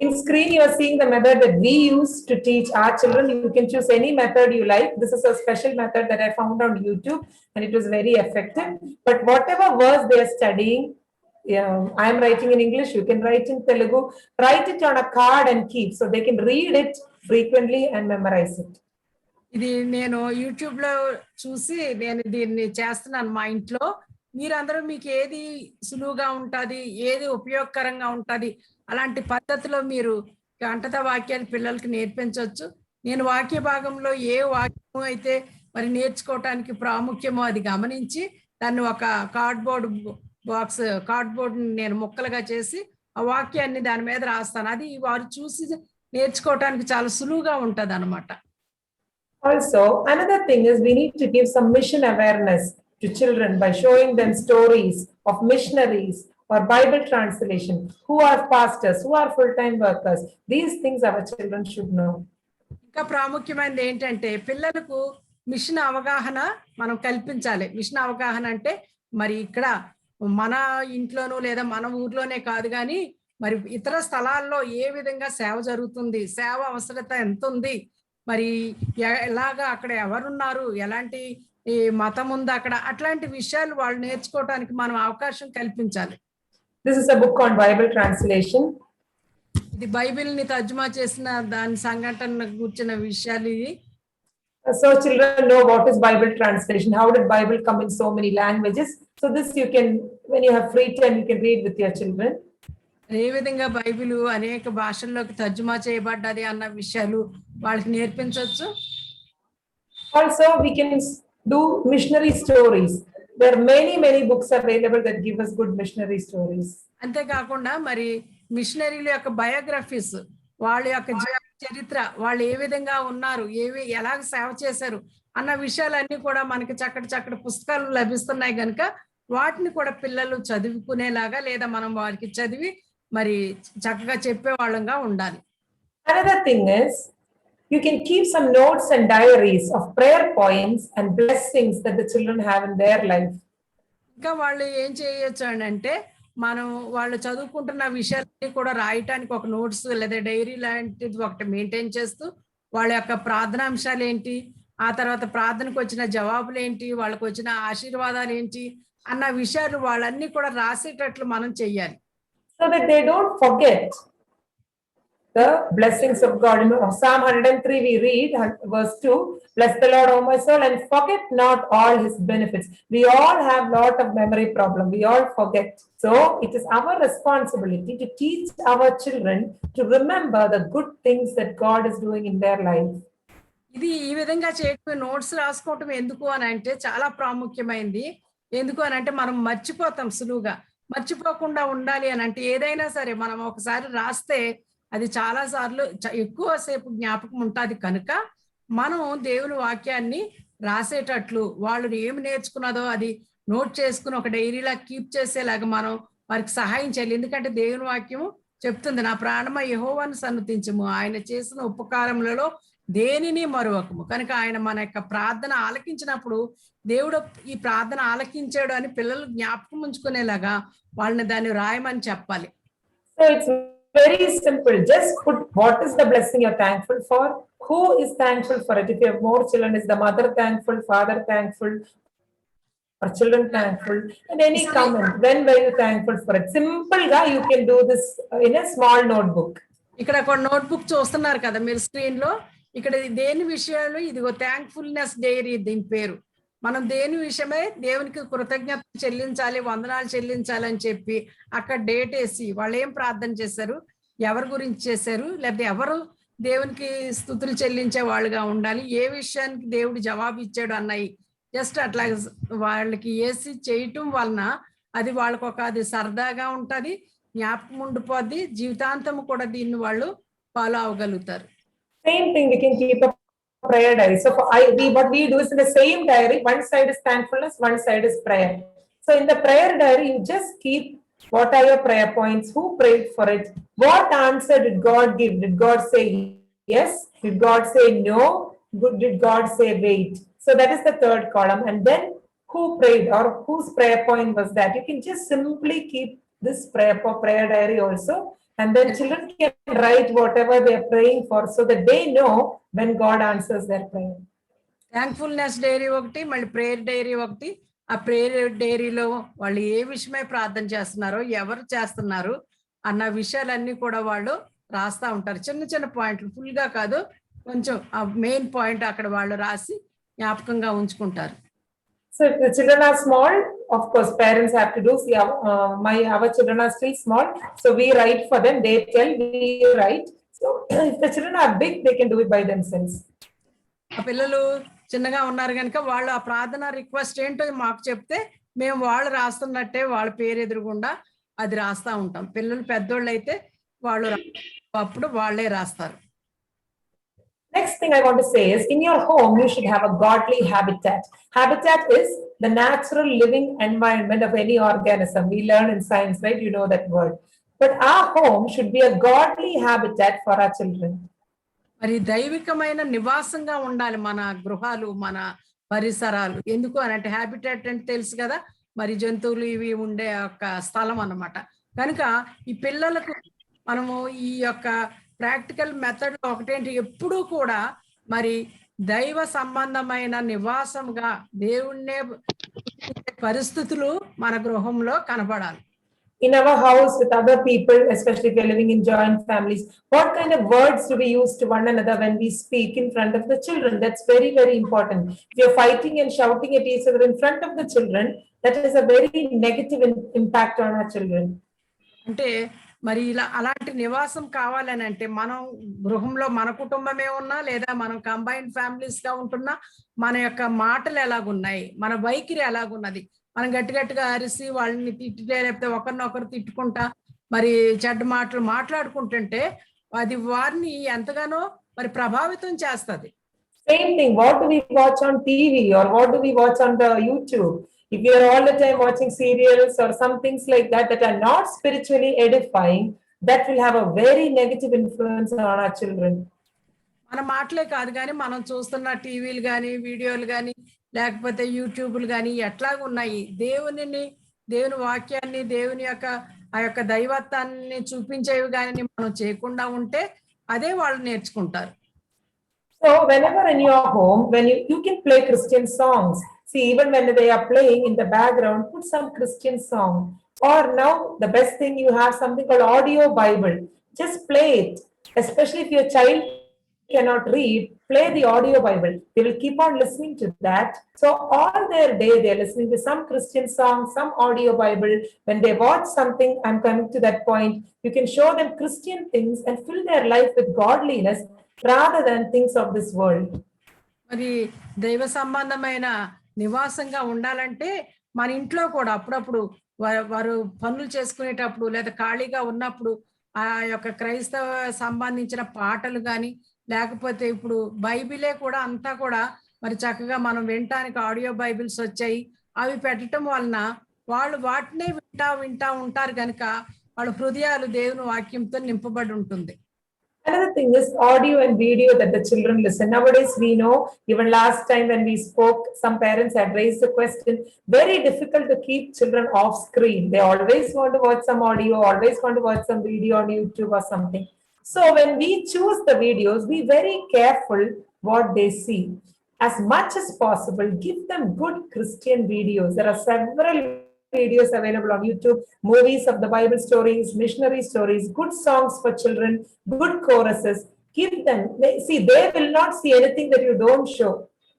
In screen, you are seeing the method that we use to teach our children. You can choose any method you like. This is a special method that I found on YouTube, and it was very effective. But whatever verse they are studying, I am writing in English, you can write in Telugu. Write it on a card and keep, so they can read it frequently and memorize it. ఇది నేను యూట్యూబ్ లో చూసి నేను దీన్ని చేస్తున్నాను మా ఇంట్లో. మీరందరూ మీకు ఏది సులువుగా ఉంటుంది, ఏది ఉపయోగకరంగా ఉంటుంది అలాంటి పద్ధతిలో మీరు కంఠత వాక్యాలు పిల్లలకి నేర్పించవచ్చు. నేను వాక్య భాగంలో ఏ వాక్యం అయితే మరి నేర్చుకోవటానికి ప్రాముఖ్యమో అది గమనించి దాన్ని ఒక కార్డ్బోర్డ్ నేను ముక్కలుగా చేసి ఆ వాక్యాన్ని దాని మీద రాస్తాను. అది వారు చూసి నేర్చుకోవటానికి చాలా సులువుగా ఉంటది అన్నమాట. Also, another thing is we need to give some mission awareness to children by showing them stories of missionaries or Bible translation, who are pastors, who are full-time workers. These things our children should know. ఇంకా ప్రాముఖ్యమైనది ఏంటంటే పిల్లలకు మిషన్ అవగాహన మనం కల్పించాలి. మిషన్ అవగాహన అంటే మరి ఇక్కడ మన ఇంట్లోనూ లేదా మన ఊర్లోనే కాదు కానీ మరి ఇతర స్థలాల్లో ఏ విధంగా సేవ జరుగుతుంది, సేవ అవసరత ఎంత ఉంది, మరి ఎలాగా అక్కడ ఎవరున్నారు, ఎలాంటి మతం ఉంది అక్కడ, అట్లాంటి విషయాలు వాళ్ళు నేర్చుకోవడానికి మనం అవకాశం కల్పించాలి. This is a book on Bible translation. ఇది బైబిల్ ని తర్జుమా చేసిన దాని సంఘటన కూర్చున్న విషయాలు ఇది. So children know what is Bible translation, how did Bible come in so many languages. So this you can, when you have free time, you can read with your children. ఏ విధంగా బైబిల్ అనేక భాషల్లోకి తర్జుమా చేయబడ్డది అన్న విషయాలు వాళ్ళకి నేర్పించవచ్చు. Also we can do missionary stories. There are many books available that give us good missionary stories. అంతేకాకుండా మరి మిషనరీల యొక్క బయోగ్రఫీస్, వాళ్ళ యొక్క చరిత్ర, వాళ్ళు ఏ విధంగా ఉన్నారు, ఎలాగ సేవ చేశారు అన్న విషయాలన్నీ కూడా మనకి చక్కటి పుస్తకాలు లభిస్తున్నాయి కనుక వాటిని కూడా పిల్లలు చదువుకునేలాగా లేదా మనం వారికి చదివి మరి చక్కగా చెప్పేవాళ్ళంగా ఉండాలి. Another thing is, you can keep some notes and diaries of prayer points and blessings that the children have in their life. ఇంకా వాళ్ళు ఏం చేయొచ్చు అని అంటే, మనం వాళ్ళు చదువుకుంటున్న విషయాలన్నీ కూడా రాయటానికి ఒక నోట్స్ లేదా డైరీ లాంటిది ఒకటి మెయింటైన్ చేస్తూ, వాళ్ళ యొక్క ప్రార్థనాంశాలు ఏంటి, ఆ తర్వాత ప్రార్థనకు వచ్చిన జవాబులు ఏంటి, వాళ్ళకు వచ్చిన ఆశీర్వాదాలు ఏంటి అన్న విషయాలు వాళ్ళన్నీ కూడా రాసేటట్లు మనం చెయ్యాలి. So that they don't forget the blessings of God. In Psalm 103 we read verse 2, bless the Lord, O my soul, and forget not all his benefits. We all have lot of memory problem. We all forget. So it is our responsibility to teach our children to remember the good things that God is doing in their life. ఇది ఈ విధంగా చేయటం, నోట్స్ రాసుకోవటం ఎందుకు అని అంటే చాలా ప్రాముఖ్యమైనది. ఎందుకు అని అంటే మనం మర్చిపోతాం సులువుగా. మర్చిపోకుండా ఉండాలి అని అంటే ఏదైనా సరే మనం ఒకసారి రాస్తే అది చాలా సార్లు ఎక్కువసేపు జ్ఞాపకం ఉంటుంది కనుక మనం దేవుని వాక్యాన్ని రాసేటట్లు వాళ్ళు ఏమి నేర్చుకున్నదో అది నోట్ చేసుకుని ఒక డైరీలా కీప్ చేసేలాగా మనం వారికి సహాయం చేయాలి. ఎందుకంటే దేవుని వాక్యము చెప్తుంది, నా ప్రాణమ యెహోవాను సన్నుతించుము, ఆయన చేసిన ఉపకారములలో దేనిని మరువకము. కనుక ఆయన మన యొక్క ప్రార్థన ఆలకించినప్పుడు దేవుడు ఈ ప్రార్థన ఆలకించాడు అని పిల్లలు జ్ఞాపకం ఉంచుకునేలాగా వాళ్ళని దాన్ని రాయమని చెప్పాలి. So it's very simple. Just put what is the blessing you're thankful for, who is thankful for it. If you have more children, is the mother thankful, father thankful, or children thankful, and any comment, when were you thankful for it. Simple ga you can do this in a small notebook. ఇక్కడ ఒక నోట్బుక్ చూస్తున్నారు కదా మీరు స్క్రీన్ లో. ఇక్కడ దేని విషయాలు, ఇదిగో థ్యాంక్ఫుల్నెస్ డైరీ దీని పేరు. మనం దేని విషయమై దేవునికి కృతజ్ఞత చెల్లించాలి, వందనాలు చెల్లించాలి అని చెప్పి అక్కడ డేట్ వేసి వాళ్ళు ఏం ప్రార్థన చేశారు, ఎవరి గురించి చేశారు, లేకపోతే ఎవరు దేవునికి స్తుతులు చెల్లించే వాళ్ళుగా ఉండాలి, ఏ విషయానికి దేవుడు జవాబు ఇచ్చాడు అన్నాయి జస్ట్ అట్లా వాళ్ళకి వేసి చేయటం వలన అది వాళ్ళకు ఒక అది సరదాగా ఉంటుంది, జ్ఞాపకం ఉండిపోద్ది, జీవితాంతం కూడా దీన్ని వాళ్ళు follow అవ్వగలుగుతారు. Same thing, we can keep a prayer diary. So what we do is in the same diary, one side is thankfulness, one side is prayer. So in the prayer diary, you just keep what are your prayer points, who prayed for it, what answer did God give, did God say yes, did God say no, did God say wait. So that is the third column, and then who prayed or whose prayer point was that. You can just simply keep this prayer diary also, and then children can write whatever they are praying for so that they know when God answers their prayer. Thankfulness diary ఒకటి, మళ్ళీ ప్రేయర్ డైరీ ఒకటి. ఆ ప్రేయర్ డైరీలో వాళ్ళు ఏ విషయమై ప్రార్థన చేస్తున్నారో, ఎవరు చేస్తున్నారు అన్న విషయాలన్నీ కూడా వాళ్ళు రాస్తా ఉంటారు. చిన్న చిన్న పాయింట్లు, ఫుల్ గా కాదు, కొంచెం ఆ మెయిన్ పాయింట్ అక్కడ వాళ్ళు రాసి జ్ఞాపకంగా ఉంచుకుంటారు. So if the children are small, of course, parents have to do. See, our children are still small, so we write for them. They tell, we write. So if the children are big, they can do it by themselves. ఆ పిల్లలు చిన్నగా ఉన్నారు కనుక వాళ్ళు ఆ ప్రార్థన రిక్వెస్ట్ ఏంటో మాకు చెప్తే మేము వాళ్ళు రాస్తున్నట్టే వాళ్ళ పేరు ఎదురుగుండా అది రాస్తా ఉంటాం. పిల్లలు పెద్దోళ్ళు అయితే వాళ్ళు అప్పుడు వాళ్ళే రాస్తారు. Next thing I want to say is, in your home, you should have a godly habitat. Habitat is the natural living environment of any organism. We learn in science, right? You know that word. But our home should be a godly habitat for our children. మరి దైవికమైన నివాసంగా ఉండాలి మన గృహాలు, మన పరిసరాలు. ఎందుకు అని అంటే హ్యాబిటేట్ అంటే తెలుసు కదా, మరి జంతువులు ఇవి ఉండే ఒక స్థలం అన్నమాట. కనుక ఈ పిల్లలకు మనము ఈ యొక్క ప్రాక్టికల్ మెథడ్ ఒకటేంటి, ఎప్పుడూ కూడా మరి దైవ సంబంధమైన నివాసంగా దేవుణ్ణే పరిస్థితులు మన గృహంలో కనబడాలి. In our house with other people, especially if you're living in joint families, what kind of words do we use to one another when we speak in front of the children? That's very, very important. If you're fighting and shouting at each other in front of the children, that is a very negative impact on our children. అంటే మరి ఇలా అలాంటి నివాసం కావాలని అంటే మనం గృహంలో మన కుటుంబమే ఉన్నా లేదా మనం కంబైన్డ్ ఫ్యామిలీస్ గా ఉంటున్నా మన యొక్క మాటలు ఎలాగున్నాయి, మన వైఖరి ఎలాగున్నది, మనం గట్టిగా అరిసి వాళ్ళని తిట్టితే లేకపోతే ఒకరినొకరు తిట్టుకుంటా మరి చెడ్డ మాటలు మాట్లాడుకుంటుంటే అది వారిని ఎంతగానో మరి ప్రభావితం చేస్తుంది. Same thing, what do we watch on TV or what do we watch on the YouTube? If you are all the time watching serials or some things like that that are not spiritually edifying, that will have a very negative influence on our children. మన మాటలే కాదు కానీ మనం చూస్తున్న టీవీలు కానీ వీడియోలు కానీ లేకపోతే యూట్యూబ్లు కానీ ఎట్లాగా ఉన్నాయి, దేవుని వాక్యాన్ని, దేవుని యొక్క ఆ యొక్క దైవత్వాన్ని చూపించేవి కానీ మనం చేయకుండా ఉంటే అదే వాళ్ళు నేర్చుకుంటారు. So whenever in your home, when you can play Christian songs. See, even when they are playing in the background, put some Christian song. Or now the best thing, you have something called audio Bible. Just play it. Especially if your child cannot read, play the audio Bible. They will keep on listening to that. So all their day they are listening to some Christian song, some audio Bible. When they watch something, I'm coming to that point, you can show them Christian things and fill their life with godliness rather than things of this world. మరి దైవ సంబంధమైన నివాసంగా ఉండాలంటే మన ఇంట్లో కూడా అప్పుడప్పుడు వారు పనులు చేసుకునేటప్పుడు లేదా ఖాళీగా ఉన్నప్పుడు ఆ యొక్క క్రైస్తవ సంబంధించిన పాటలు కానీ లేకపోతే ఇప్పుడు బైబిలే కూడా అంతా కూడా మరి చక్కగా మనం వినటానికి ఆడియో బైబిల్స్ వచ్చాయి. అవి పెట్టడం వలన వాళ్ళు వాటినే వింటా ఉంటారు కనుక వాళ్ళ హృదయాలు దేవుని వాక్యంతో నింపబడి ఉంటుంది. Another thing is audio and video that the children listen. Nowadays, we know, even last time when we spoke, some parents had raised the question, very difficult to keep children off screen. They always want to watch some audio, always want to watch some video on YouTube or something. So when we choose the videos, be very careful what they see. As much as possible, give them good Christian videos. There are several videos available on YouTube, movies of the Bible stories, missionary stories, good songs for children, good choruses. Give them, they will not see anything that you don't show.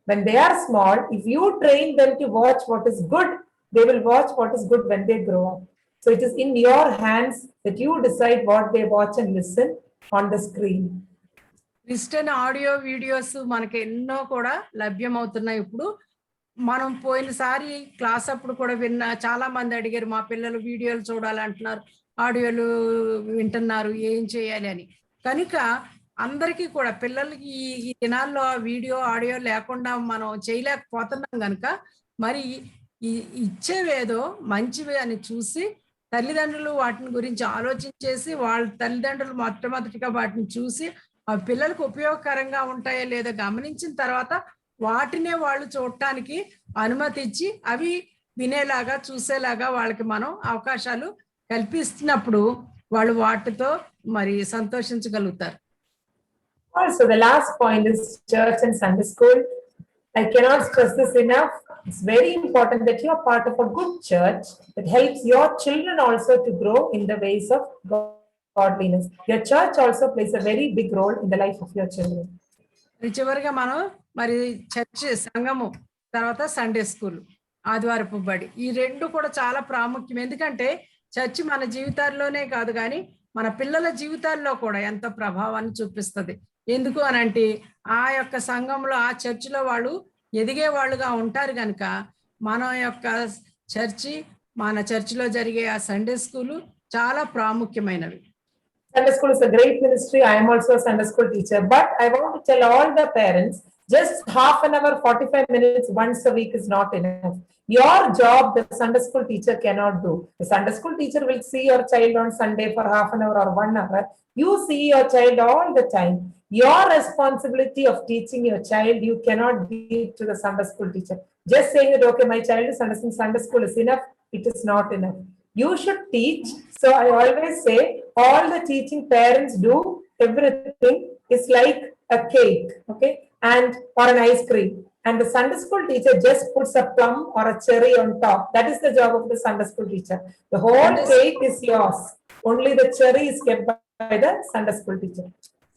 When they are small, if you train them to watch what is good, they will watch what is good when they grow up. So it is in your hands that you decide what they watch and listen on the screen. Christian audio videos మనకి ఎన్నో కూడా లభ్యమవుతున్నాయి. ఇప్పుడు మనం పోయినసారి క్లాస్ అప్పుడు కూడా చాలా మంది అడిగారు, మా పిల్లలు వీడియోలు చూడాలంటున్నారు, ఆడియోలు వింటున్నారు, ఏం చేయాలి అని. కనుక అందరికీ కూడా పిల్లలకి ఈ దినాల్లో వీడియో ఆడియో లేకుండా మనం చేయలేకపోతున్నాం కనుక మరి ఇచ్చేవేదో మంచివి అని చూసి తల్లిదండ్రులు వాటిని గురించి ఆలోచించేసి వాళ్ళ తల్లిదండ్రులు మొట్టమొదటిగా వాటిని చూసి ఆ పిల్లలకు ఉపయోగకరంగా ఉంటాయో లేదో గమనించిన తర్వాత వాటినే వాళ్ళు చూడటానికి అనుమతి ఇచ్చి అవి వినేలాగా చూసేలాగా వాళ్ళకి మనం అవకాశాలు కల్పిస్తున్నప్పుడు వాళ్ళు వాటితో మరి సంతోషించగలుగుతారు. Also, the last point is church and Sunday school. I cannot stress this enough. It's very important that you are part of a good church that helps your children also to grow in the ways of godliness. Your church also plays a very big role in the life of your children. చివరిగా మనం మరి చర్చ్, సంఘము, తర్వాత సండే స్కూల్, ఆదివారపు బడి, ఈ రెండు కూడా చాలా ప్రాముఖ్యం. ఎందుకంటే చర్చ్ మన జీవితాల్లోనే కాదు కానీ మన పిల్లల జీవితాల్లో కూడా ఎంతో ప్రభావాన్ని చూపిస్తుంది. ఎందుకు అనంటే ఆ యొక్క సంఘంలో ఆ చర్చిలో వాళ్ళు ఎదిగే వాళ్ళుగా ఉంటారు కనుక మన యొక్క మన చర్చిలో జరిగే ఆ సండే స్కూలు చాలా ప్రాముఖ్యమైనవి. Sunday school is a great ministry. I am also a Sunday school teacher, but I want to tell all the parents, just half an hour, 45 minutes once a week is not enough. Your job, the Sunday school teacher cannot do. The Sunday school teacher will see your child on Sunday for half an hour or 1 hour. You see your child all the time. Your responsibility of teaching your child, you cannot give to the Sunday school teacher. Just saying that, okay, my child is understanding Sunday school is enough. It is not enough. You should teach. So I always say, all the teaching parents do, everything is like a cake, okay, or an ice cream. And the Sunday school teacher just puts a plum or a cherry on top. That is the job of the Sunday school teacher. The whole cake is yours. Only the cherry is kept by the Sunday school teacher.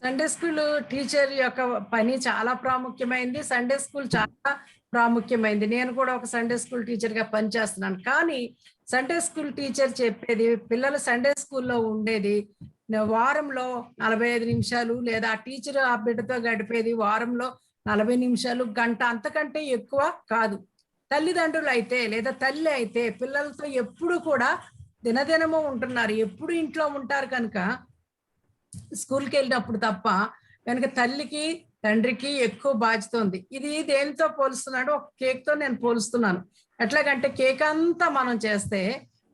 Sunday school teacher యొక్క పని చాలా ప్రాముఖ్యమైంది. సండే స్కూల్ చాలా ప్రాముఖ్యమైంది. నేను కూడా ఒక సండే స్కూల్ టీచర్ గా పనిచేస్తున్నాను. కానీ సండే స్కూల్ టీచర్ చెప్పేది, పిల్లలు సండే స్కూల్లో ఉండేది వారంలో 45 నిమిషాలు, లేదా టీచర్ ఆ బిడ్డతో గడిపేది వారంలో 40 నిమిషాలు, గంట, అంతకంటే ఎక్కువ కాదు. తల్లిదండ్రులు అయితే లేదా తల్లి అయితే పిల్లలతో ఎప్పుడు కూడా దినదినము ఉంటున్నారు, ఎప్పుడు ఇంట్లో ఉంటారు కనుక స్కూల్కి వెళ్ళినప్పుడు తప్ప కనుక తల్లికి తండ్రికి ఎక్కువ బాధ్యత ఉంది. ఇది దేనితో పోలుస్తున్నాడు? ఒక కేక్ తో నేను పోలుస్తున్నాను. ఎట్లాగంటే కేక్ అంతా మనం చేస్తే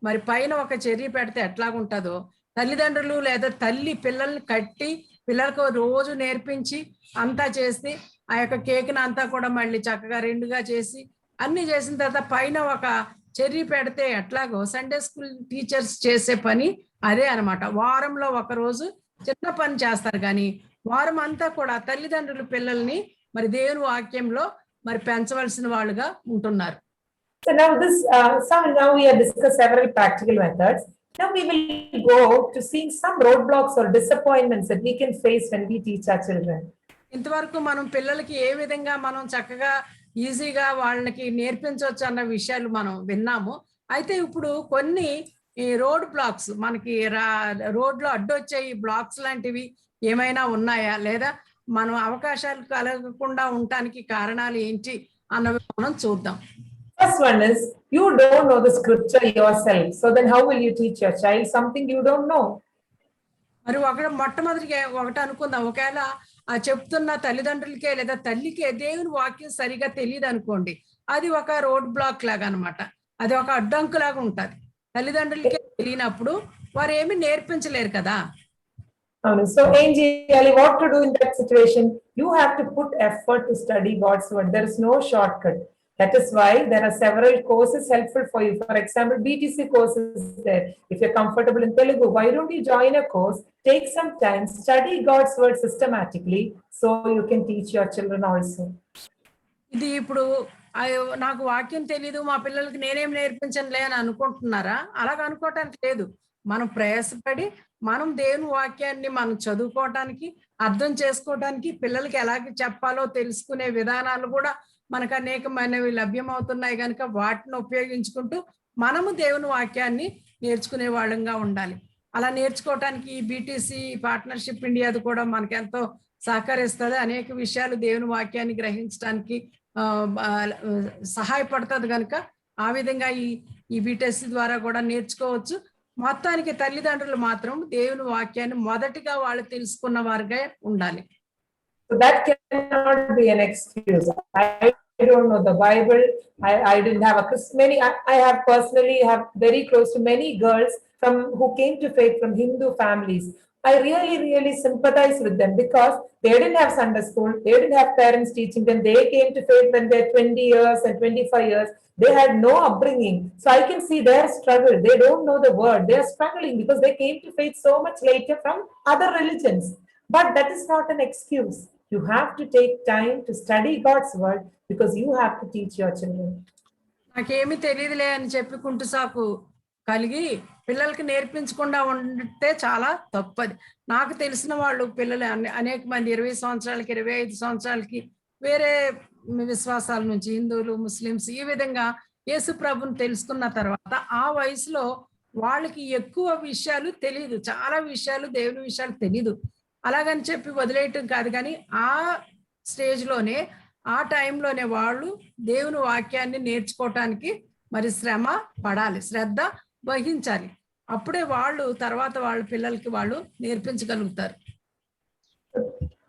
మరి పైన ఒక చెర్రీ పెడితే ఎట్లాగుంటుందో, తల్లిదండ్రులు లేదా తల్లి పిల్లల్ని కట్టి పిల్లలకు రోజు నేర్పించి అంతా చేసి ఆ యొక్క కేక్ని అంతా కూడా మళ్ళీ చక్కగా రెండుగా చేసి అన్ని చేసిన తర్వాత పైన ఒక చెర్రీ పెడితే ఎట్లాగో సండే స్కూల్ టీచర్స్ చేసే పని అదే అన్నమాట. వారంలో ఒక రోజు చిన్న పని చేస్తారు, కానీ వారం అంతా కూడా తల్లిదండ్రులు పిల్లల్ని మరి దేవుని వాక్యంలో మరి పెంచవలసిన వాళ్ళుగా ఉంటున్నారు. So now we have discussed several practical methods. Now we will go to seeing some roadblocks or disappointments that we can face when we teach our children. ఇంతవరకు మనం పిల్లలకి ఏ విధంగా మనం చక్కగా ఈజీగా వాళ్ళకి నేర్పించవచ్చు అన్న విషయాలు మనం విన్నాము. అయితే ఇప్పుడు కొన్ని ఈ రోడ్ బ్లాక్స్ మనకి రోడ్లో అడ్డొచ్చే ఈ బ్లాక్స్ లాంటివి ఏమైనా ఉన్నాయా, లేదా మనం అవకాశాలు కలగకుండా ఉండటానికి కారణాలు ఏంటి అన్నవి మనం చూద్దాం. First one is, you don't know the scripture yourself. So then how will you teach your child something you don't know? మరి మొట్టమొదటిగా ఒకటి అనుకుందాం, ఒకవేళ ఆ చెప్తున్న తల్లిదండ్రులకే లేదా తల్లికే దేవుని వాక్యం సరిగా తెలియదు అనుకోండి, అది ఒక రోడ్ బ్లాక్ లాగా అనమాట. అది ఒక అడ్డంకు లాగా ఉంటది. తల్లిదండ్రులకే తెలియనప్పుడు వారు ఏమి నేర్పించలేరు కదా. So Angie, what to do in that situation? You have to put effort to study God's word. There is no shortcut. That is why there are several courses helpful for you. For example, BTC courses there. If you're comfortable in Telugu, why don't you join a course? Take some time, study God's word systematically, so you can teach your children also. ఇది ఇప్పుడు నాకు వాక్యం తెలీదు, మా పిల్లలకి నేనేం నేర్పించనులే అని అనుకుంటున్నారా? అలాగ అనుకోవటానికి లేదు. మనం ప్రయాసపడి మనం దేవుని వాక్యాన్ని మనం చదువుకోవటానికి, అర్థం చేసుకోవటానికి, పిల్లలకి ఎలాగ చెప్పాలో తెలుసుకునే విధానాలు కూడా మనకు అనేకమైనవి లభ్యమవుతున్నాయి కనుక వాటిని ఉపయోగించుకుంటూ మనము దేవుని వాక్యాన్ని నేర్చుకునే వాళ్ళంగా ఉండాలి. అలా నేర్చుకోవటానికి ఈ బీటీసీ పార్ట్నర్షిప్ ఇండియాది కూడా మనకెంతో సహకరిస్తుంది. అనేక విషయాలు దేవుని వాక్యాన్ని గ్రహించడానికి సహాయపడుతుంది కనుక ఆ విధంగా ఈ బీటీసీ ద్వారా కూడా నేర్చుకోవచ్చు. మొత్తానికి తల్లిదండ్రులు మాత్రం దేవుని వాక్యాన్ని మొదటిగా వాళ్ళు తెలుసుకున్న వారుగా ఉండాలి. So that cannot be an excuse. I don't know the Bible. I didn't have I have personally very close to many girls who came to faith from Hindu families. I really sympathize with them because they didn't have Sunday school. They didn't have parents teaching them. They came to faith when they're 20 years and 25 years. They had no upbringing. So I can see their struggle. They don't know the word. They are struggling because they came to faith so much later from other religions. But that is not an excuse. You have to take time to study God's word because you have to teach your children. నాకేమీ తెలియదులే అని చెప్పి కుంటు సాకు కలిగి పిల్లలకి నేర్పించకుండా ఉంటే చాలా తప్పది. నాకు తెలిసిన వాళ్ళు పిల్లలు అనేక మంది 20 సంవత్సరాలకి 25 సంవత్సరాలకి వేరే విశ్వాసాల నుంచి హిందువులు, ముస్లిమ్స్ ఈ విధంగా యేసు ప్రభుని తెలుసుకున్న తర్వాత ఆ వయసులో వాళ్ళకి ఎక్కువ విషయాలు తెలియదు, చాలా విషయాలు దేవుని విషయాలు తెలీదు. అలాగని చెప్పి వదిలేయటం కాదు, కానీ ఆ స్టేజ్లోనే ఆ టైంలోనే వాళ్ళు దేవుని వాక్యాన్ని నేర్చుకోవటానికి మరి శ్రమ పడాలి, శ్రద్ధ వహించాలి. అప్పుడే వాళ్ళు తర్వాత వాళ్ళ పిల్లలకి వాళ్ళు నేర్పించగలుగుతారు.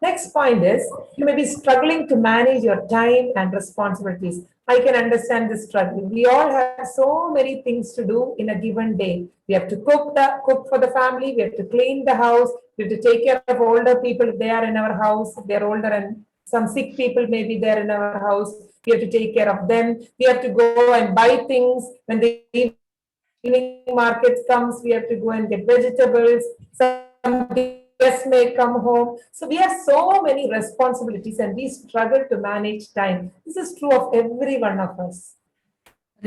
Next point is, you may be struggling to manage your time and responsibilities. I can understand this struggle. We all have so many things to do in a given day. We have to cook for the family. We have to clean the house. We have to take care of older people if they are in our house. If they are older, and some sick people may be there in our house. We have to take care of them. We have to go and buy things. When the evening market comes, we have to go and get vegetables. Some guests may come home. So we have so many responsibilities and we struggle to manage time. This is true of every one of us.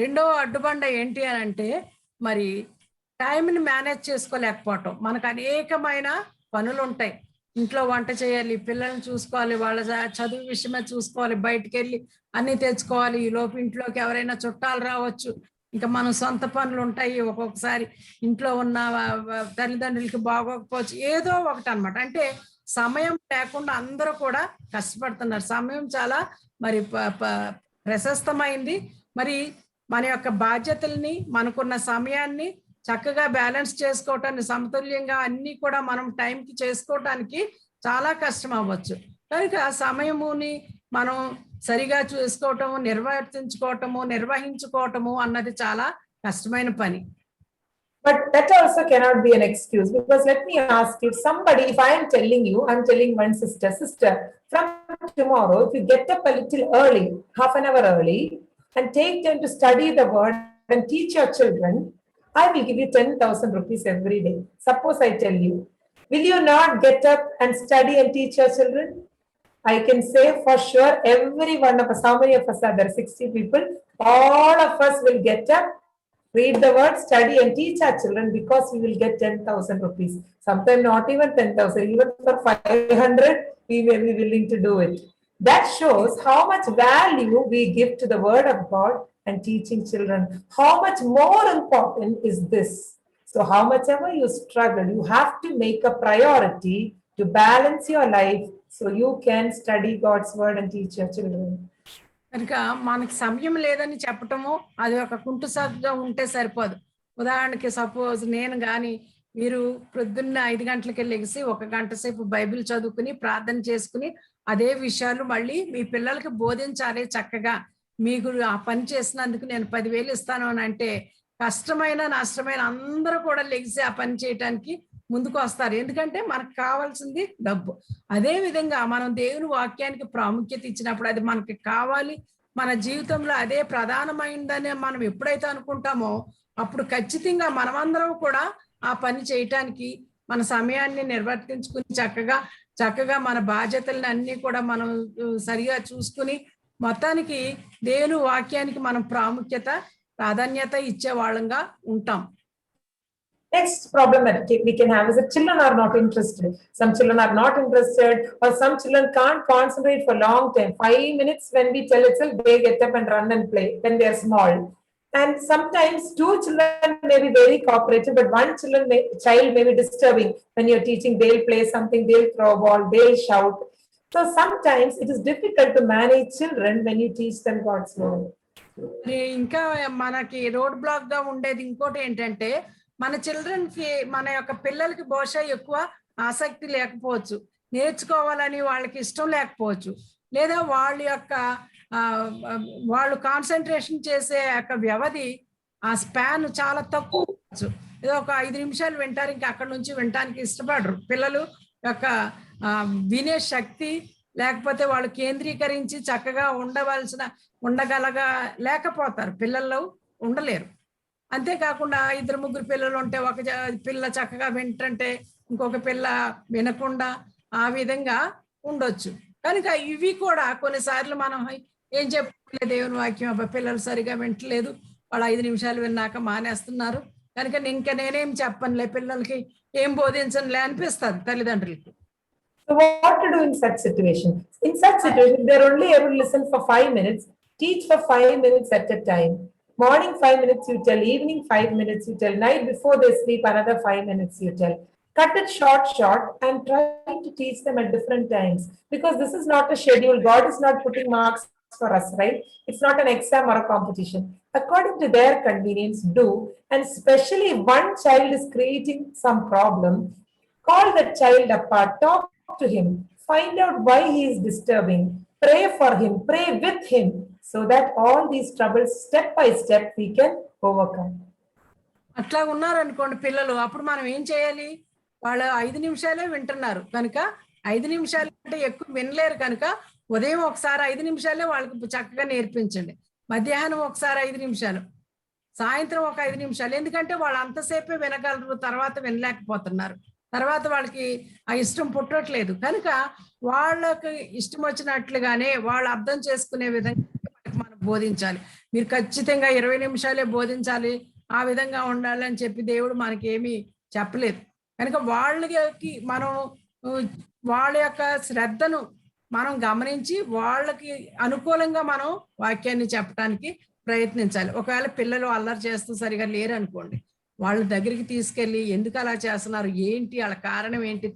రెండో అడ్డుబండ ఏంటి అని అంటే మరి టైంని మేనేజ్ చేసుకోలేకపోవటం. మనకు అనేకమైన పనులు ఉంటాయి. ఇంట్లో వంట చేయాలి, పిల్లల్ని చూసుకోవాలి, వాళ్ళ చదువు విషయమే చూసుకోవాలి, బయటికి వెళ్ళి అన్ని తెచ్చుకోవాలి. ఈ లోపు ఇంట్లోకి ఎవరైనా చుట్టాలు రావచ్చు, ఇంకా మనం సొంత పనులు ఉంటాయి. ఒక్కొక్కసారి ఇంట్లో ఉన్న తల్లిదండ్రులకి బాగోకపోవచ్చు, ఏదో ఒకటి అనమాట. అంటే సమయం లేకుండా అందరూ కూడా కష్టపడుతున్నారు. సమయం చాలా మరి ప్రశస్తమైంది. మరి మన యొక్క బాధ్యతల్ని, మనకున్న సమయాన్ని చక్కగా బ్యాలెన్స్ చేసుకోవటాన్ని, సమతుల్యంగా అన్ని కూడా మనం టైంకి చేసుకోవటానికి చాలా కష్టం అవ్వచ్చు. కనుక సమయముని మనం సరిగా చూసుకోవటము, నిర్వహించుకోవటము అన్నది చాలా కష్టమైన పని. But that also cannot be an excuse, because let me ask you, somebody, if I am telling you, I'm telling one sister, from tomorrow, if you get up a little early, half an hour early, and take time to study the word and teach your children, I will give you 10,000 rupees every day. Suppose I tell you, will you not get up and study and teach your children? I can say for sure, every one of us, how many of us are there? 60 people. All of us will get up, read the word, study and teach our children, because we will get 10,000 rupees. Sometimes not even 10,000, even for 500, we may be willing to do it. That shows how much value we give to the word of God and teaching children. How much more important is this? So how much ever you struggle, you have to make a priority to balance your life so you can study God's word and teach your children. కనుక మనకి సమయం లేదని చెప్పటము అది ఒక కుంటుసాగా ఉంటే సరిపోదు. ఉదాహరణకి సపోజ్ నేను కానీ మీరు ప్రొద్దున్న 5 గంటలకి లెగిసి 1 గంట సేపు బైబిల్ చదువుకుని ప్రార్థన చేసుకుని అదే విషయాలు మళ్ళీ మీ పిల్లలకి బోధించాలి చక్కగా. మీకు ఆ పని చేసినందుకు నేను 10,000 ఇస్తాను అని అంటే కష్టమైన నష్టమైన అందరూ కూడా లెగిసి ఆ పని చేయటానికి ముందుకు వస్తారు. ఎందుకంటే మనకు కావాల్సింది డబ్బు. అదే విధంగా మనం దేవుని వాక్యానికి ప్రాముఖ్యత ఇచ్చినప్పుడు అది మనకి కావాలి, మన జీవితంలో అదే ప్రధానమైందని మనం ఎప్పుడైతే అనుకుంటామో అప్పుడు ఖచ్చితంగా మనమందరం కూడా ఆ పని చేయటానికి మన సమయాన్ని నిర్వర్తించుకుని చక్కగా మన బాధ్యతలను అన్ని కూడా మనం సరిగా చూసుకుని మొత్తానికి దేవుని వాక్యానికి మనం ప్రాధాన్యత ఇచ్చే వాళ్ళంగా ఉంటాం. Next problem that we can have is that children are not interested. Some children are not interested, or some children can't concentrate for long time. 5 minutes when we tell itself, they get up and run and play when they are small. And sometimes 2 children may be very cooperative, but one child may be disturbing. When you're teaching, they'll play something, they'll throw a ball, they'll shout. So sometimes it is difficult to manage children when you teach them God's word. ఇంకా మనకి రోడ్ బ్లాక్ గా ఉండేది ఇంకోటి ఏంటంటే మన చిల్డ్రన్కి మన యొక్క పిల్లలకి బహుశా ఎక్కువ ఆసక్తి లేకపోవచ్చు, నేర్చుకోవాలని వాళ్ళకి ఇష్టం లేకపోవచ్చు, లేదా వాళ్ళు కాన్సన్ట్రేషన్ చేసే యొక్క వ్యవధి ఆ స్పాన్ చాలా తక్కువ. ఏదో ఒక 5 నిమిషాలు వింటారు, ఇంకా అక్కడ నుంచి వినటానికి ఇష్టపడరు. పిల్లలు యొక్క వినే శక్తి లేకపోతే వాళ్ళు కేంద్రీకరించి చక్కగా లేకపోతారు, పిల్లల్లో ఉండలేరు. అంతేకాకుండా 2-3 పిల్లలు ఉంటే ఒక పిల్ల చక్కగా వింటుంటే ఇంకొక పిల్ల వినకుండా ఆ విధంగా ఉండొచ్చు. కనుక ఇవి కూడా కొన్నిసార్లు మనం ఏం చెప్పలేదు దేవుని వాక్యం, పిల్లలు సరిగా వింటలేదు, వాళ్ళు 5 నిమిషాలు విన్నాక మానేస్తున్నారు, కనుక ఇంకా నేనేం చెప్పనులే పిల్లలకి ఏం బోధించనులే అనిపిస్తుంది తల్లిదండ్రులకి. So what to do in such situation? In such situation, they're only able to listen for 5 minutes, teach for 5 minutes at a time. Morning 5 minutes you tell, evening 5 minutes you tell, night before they sleep another 5 minutes you tell. Cut it short and try to teach them at different times, because this is not a schedule. God is not putting marks for us, right? It's not an exam or a competition. According to their convenience, do. And especially if one child is creating some problem, call that child apart, talk to him, find out why he is disturbing, pray for him, pray with him, so that all these troubles step by step we can overcome. అట్లా ఉన్నారు అనుకోండి పిల్లలు, అప్పుడు మనం ఏం చేయాలి? వాళ్ళు 5 నిమిషాలే వింటున్నారు కనుక 5 నిమిషాలు అంటే ఎక్కువ వినలేరు కనుక ఉదయం ఒకసారి 5 నిమిషాలే వాళ్ళకి చక్కగా నేర్పించండి, మధ్యాహ్నం ఒకసారి 5 నిమిషాలు, సాయంత్రం ఒక 5 నిమిషాలు. ఎందుకంటే వాళ్ళు అంతసేపే వినగలరు, తర్వాత వినలేకపోతున్నారు, తర్వాత వాళ్ళకి ఆ ఇష్టం పుట్టట్లేదు. కనుక వాళ్ళకి ఇష్టం వచ్చినట్లుగానే వాళ్ళు అర్థం చేసుకునే విధంగా మనం బోధించాలి. మీరు ఖచ్చితంగా 20 నిమిషాలే బోధించాలి, ఆ విధంగా ఉండాలి అని చెప్పి దేవుడు మనకి ఏమీ చెప్పలేదు. కనుక వాళ్ళకి మనం వాళ్ళ యొక్క శ్రద్ధను మనం గమనించి వాళ్ళకి అనుకూలంగా మనం వాక్యాన్ని చెప్పడానికి ప్రయత్నించాలి. ఒకవేళ పిల్లలు అల్లరి చేస్తూ సరిగా లేరు అనుకోండి, వాళ్ళ దగ్గరికి తీసుకెళ్ళి ఎందుకు అలా చేస్తున్నారు, ఏంటి వాళ్ళ కారణం ఏంటి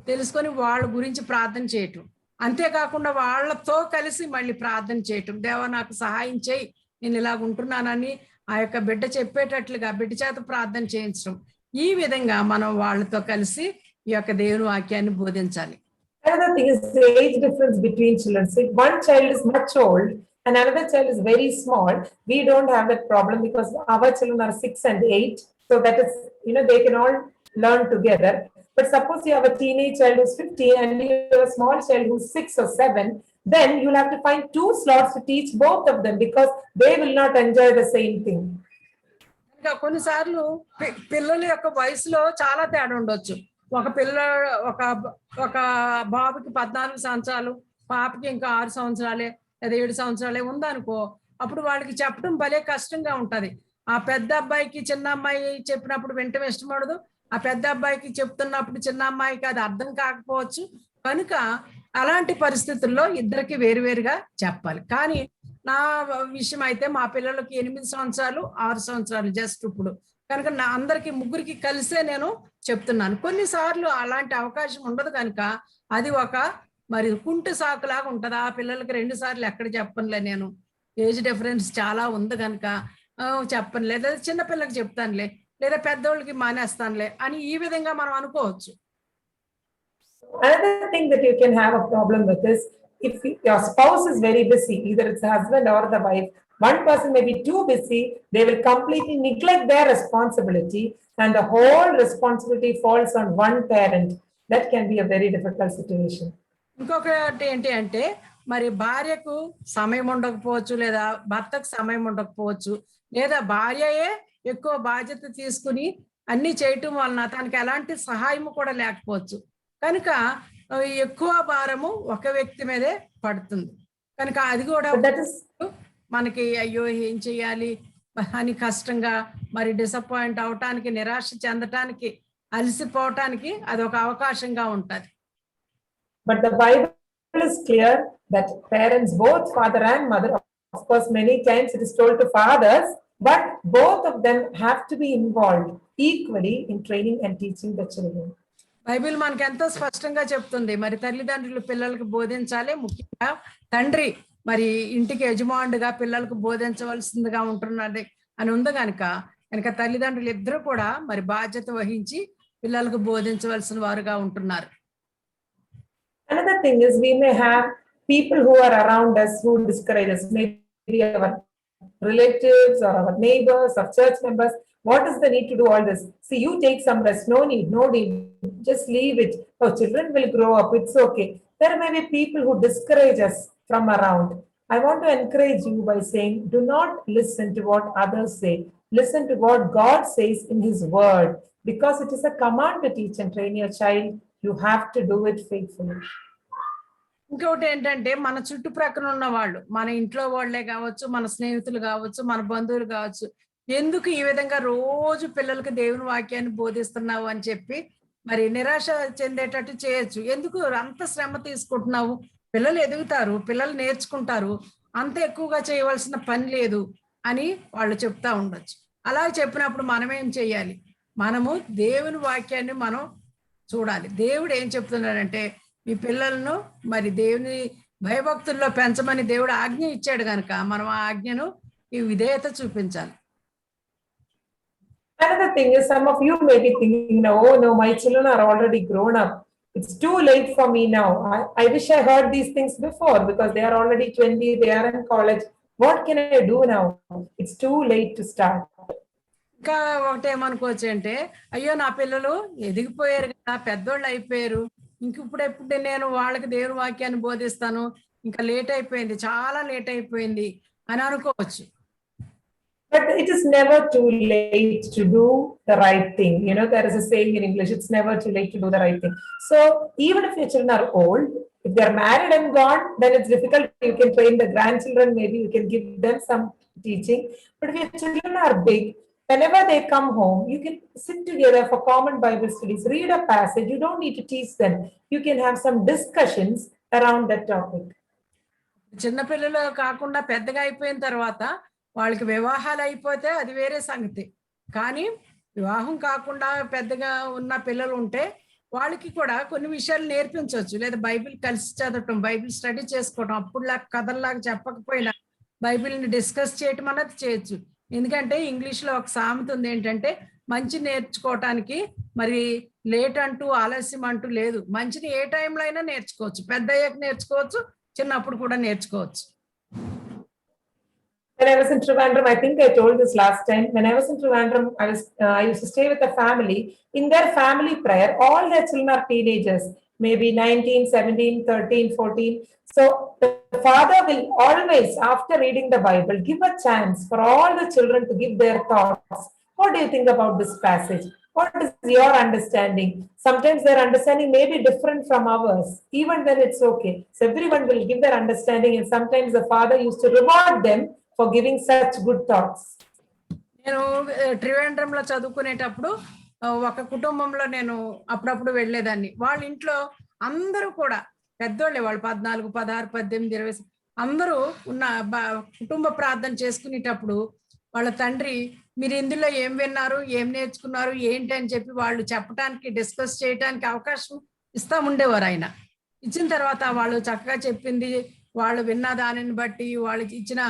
తెలుసుకొని వాళ్ళ గురించి ప్రార్థన చేయటం. అంతేకాకుండా వాళ్ళతో కలిసి మళ్ళీ ప్రార్థన చేయటం, దేవా నాకు సహాయం చేయి, నేను ఇలాగ ఉంటున్నానని ఆ యొక్క బిడ్డ చెప్పేటట్లుగా బిడ్డ చేత ప్రార్థన చేయించడం. ఈ విధంగా మనం వాళ్ళతో కలిసి ఈ యొక్క దేవుని వాక్యాన్ని బోధించాలి. Another thing is the age difference between children. So if one child is much old and another child is very small, we don't have that problem because our children are 6 and 8. So that is, they can all learn together. But suppose you have a teenage child who's 15 and you have a small child who's 6 or 7, then you'll have to find 2 slots to teach both of them because they will not enjoy the same thing. ఇంకా కొన్నిసార్లు పిల్లల యొక్క వయసులో చాలా తేడా ఉండొచ్చు. ఒక ఒక బాబుకి 14 సంవత్సరాలు, పాపకి ఇంకా 6 సంవత్సరాలే లేదా 7 సంవత్సరాలే ఉందనుకో, అప్పుడు వాళ్ళకి చెప్పడం భలే కష్టంగా ఉంటది. ఆ పెద్ద అబ్బాయికి చిన్న అమ్మాయి చెప్పినప్పుడు వింటం ఇష్టపడదు, ఆ పెద్ద అబ్బాయికి చెప్తున్నప్పుడు చిన్న అమ్మాయికి అది అర్థం కాకపోవచ్చు. కనుక అలాంటి పరిస్థితుల్లో ఇద్దరికి వేరువేరుగా చెప్పాలి. కానీ నా విషయం అయితే మా పిల్లలకి 8 సంవత్సరాలు 6 సంవత్సరాలు జస్ట్ ఇప్పుడు కనుక నా అందరికి ముగ్గురికి కలిసే నేను చెప్తున్నాను. కొన్నిసార్లు అలాంటి అవకాశం ఉండదు కనుక అది ఒక మరి కుంటు సాకులాగా ఉంటది. ఆ పిల్లలకి 2 సార్లు ఎక్కడ చెప్పనులే, నేను ఏజ్ డిఫరెన్స్ చాలా ఉంది కనుక చెప్పనులే, లేదా చిన్నపిల్లకి చెప్తానులే, లేదా పెద్దోళ్ళకి మానేస్తానులే అని ఈ విధంగా మనం అనుకోవచ్చు. Another thing that you can have a problem with is if your spouse is very busy, either it's the husband or the wife, one person may be too busy, they will completely neglect their responsibility and the whole responsibility falls on one parent. That can be a very difficult situation. ఇంకొకటి ఏంటి అంటే మరి భార్యకు సమయం ఉండకపోవచ్చు, లేదా భర్తకు సమయం ఉండకపోవచ్చు, లేదా భార్యయే ఎక్కువ బాధ్యత తీసుకుని అన్ని చేయటం వలన తనకి ఎలాంటి సహాయం కూడా లేకపోవచ్చు. కనుక ఎక్కువ భారము ఒక వ్యక్తి మీదే పడుతుంది. కనుక అది కూడా మనకి అయ్యో ఏం చెయ్యాలి అని కష్టంగా మరి డిసప్పాయింట్ అవటానికి, నిరాశ చెందటానికి, అలసిపోవటానికి అది ఒక అవకాశంగా ఉంటది. But the Bible is clear that parents, both father and mother, of course many times it is told to fathers, but both of them have to be involved equally in training and teaching the children. Bible మనకి ఎంతో స్పష్టంగా చెప్తుంది మరి తల్లిదండ్రులు పిల్లలకు బోధించాలి. ముఖ్యంగా తండ్రి మరి ఇంటికి యజమానుడిగా పిల్లలకు బోధించవలసిందిగా ఉంటున్నది అని ఉంది కనుక తల్లిదండ్రులు ఇద్దరు కూడా మరి బాధ్యత వహించి పిల్లలకు బోధించవలసిన వారుగా ఉంటున్నారు. Another thing is we may have people who are around us who discourage us, maybe our relatives or our neighbors or church members. What is the need to do all this? See, you take some rest. No need. Just leave it. Oh, children will grow up. It's okay. There may be people who discourage us from around. I want to encourage you by saying, do not listen to what others say. Listen to what God says in His Word, because it is a command to teach and train your child. You have to do it faithfully. ఇంకొకటి ఏంటంటే మన చుట్టుప్రక్కల ఉన్న వాళ్ళు, మన ఇంట్లో వాళ్ళే కావచ్చు, మన స్నేహితులు కావచ్చు, మన బంధువులు కావచ్చు, ఎందుకు ఈ విధంగా రోజు పిల్లలకి దేవుని వాక్యాన్ని బోధిస్తున్నావు అని చెప్పి మరి నిరాశ చెందేటట్టు చేయొచ్చు. ఎందుకు అంత శ్రమ తీసుకుంటున్నావు? పిల్లలు ఎదుగుతారు, పిల్లలు నేర్చుకుంటారు, అంత ఎక్కువగా చేయవలసిన పని లేదు అని వాళ్ళు చెప్తా ఉండొచ్చు. అలా చెప్పినప్పుడు మనం ఏం చెయ్యాలి? మనము దేవుని వాక్యాన్ని మనం చూడాలి. దేవుడు ఏం చెప్తున్నాడంటే మీ పిల్లలను మరి దేవుని భయభక్తుల్లో పెంచమని దేవుడు ఆజ్ఞ ఇచ్చాడు కనుక మనం ఆ ఆజ్ఞను ఈ విధేయత చూపించాలి. Another thing is, some of you may be thinking, oh no, my children are already grown up. It's too late for me now. I wish I heard these things before because they are already 20, they are in college. What can I do now? It's too late to start. ఇంకా ఒకటేమనుకోవచ్చు అంటే, అయ్యో నా పిల్లలు ఎదిగిపోయారు కదా, పెద్దోళ్ళు అయిపోయారు, ఇంక ఇప్పుడు నేను వాళ్ళకి దేవుని వాక్యాన్ని బోధిస్తాను, ఇంకా లేట్ అయిపోయింది, చాలా లేట్ అయిపోయింది అని అనుకోవచ్చు. But it is never too late to do the right thing. There is a saying in English, it's never too late to do the right thing. So even if your children are old, if they're married and gone, then it's difficult. You can train the grandchildren, maybe you can give them some teaching. But if your children are big, whenever they come home, you can sit together for common Bible studies, read a passage. You don't need to teach them. You can have some discussions around that topic. చిన్నపిల్లలు కాకుండా పెద్దగా అయిపోయిన తర్వాత వాళ్ళకి వివాహాలు అయిపోతే అది వేరే సంగతి. కానీ వివాహం కాకుండా పెద్దగా ఉన్న పిల్లలు ఉంటే వాళ్ళకి కూడా కొన్ని విషయాలు నేర్పించవచ్చు. లేదా బైబిల్ కలిసి చదవటం, బైబిల్ స్టడీ చేసుకోవటం, అప్పుడులాగా కథల్లాగా చెప్పకపోయినా బైబిల్ని డిస్కస్ చేయటం అన్నది చేయొచ్చు. ఎందుకంటే ఇంగ్లీష్లో ఒక సామెత ఉంది ఏంటంటే, మంచి నేర్చుకోవటానికి మరి లేట్ అంటూ ఆలస్యం అంటూ లేదు. మంచిని ఏ టైంలో అయినా నేర్చుకోవచ్చు. పెద్ద అయ్యాక నేర్చుకోవచ్చు, చిన్నప్పుడు కూడా నేర్చుకోవచ్చు. When I was in Trivandrum, I think I told this last time. When I was in Trivandrum, I used to stay with a family. In their family prayer, all their children are teenagers, maybe 19, 17, 13, 14. So the father will always, after reading the Bible, give a chance for all the children to give their thoughts. What do you think about this passage? What is your understanding? Sometimes their understanding may be different from ours. Even then, it's okay. So everyone will give their understanding, and sometimes the father used to reward them for giving such good thoughts. నేను త్రివేంద్రంలో చదువుకునేటప్పుడు ఒక కుటుంబంలో నేను అప్పుడప్పుడు వెళ్ళేదాన్ని. వాళ్ళ ఇంట్లో అందరూ కూడా పెద్దోళ్ళే, వాళ్ళు 14, 16, 18, 20 అందరూ ఉన్న కుటుంబ ప్రార్థన చేసుకునేటప్పుడు వాళ్ళ తండ్రి మీరు ఇందులో ఏం విన్నారు, ఏం నేర్చుకున్నారు, ఏంటి అని చెప్పి వాళ్ళు చెప్పడానికి, డిస్కస్ చేయడానికి అవకాశం ఇస్తా ఉండేవారు ఆయన. ఇచ్చిన తర్వాత వాళ్ళు చక్కగా చెప్పింది, వాళ్ళు విన్న దానిని బట్టి, వాళ్ళకి ఇచ్చిన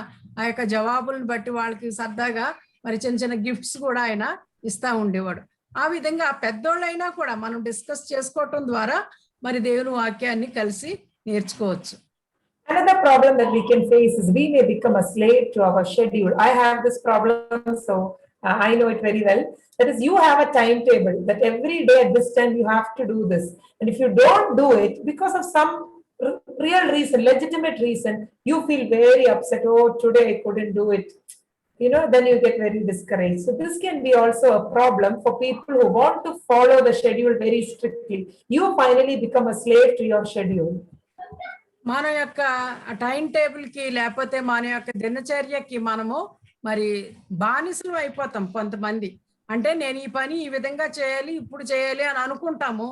ఆ యొక్క జవాబులను బట్టి వాళ్ళకి సరదాగా మరి చిన్న చిన్న గిఫ్ట్స్ కూడా ఆయన ఇస్తా ఉండేవాడు. ఆ విధంగా పెద్దోళ్ళైనా కూడా మనం డిస్కస్ చేసుకోవటం ద్వారా మరి దేవుని వాక్యాన్ని కలిసి నేర్చుకోవచ్చు. Another problem that we can face is we may become a slave to our schedule. I have this problem, so I know it very well. That is, you have a timetable that every day at this time you have to do this. And if you don't do it because of some real reason, legitimate reason, you feel very upset. Oh, today I couldn't do it. Then you get very discouraged. So this can be also a problem for people who want to follow the schedule very strictly. You finally become a slave to your schedule. మన యొక్క టైం టేబుల్ కి లేకపోతే మన యొక్క దినచర్యకి మనము మరి బానిసలు అయిపోతాం. కొంతమంది అంటే నేను ఈ పని ఈ విధంగా చేయాలి, ఇప్పుడు చేయాలి అని అనుకుంటాము.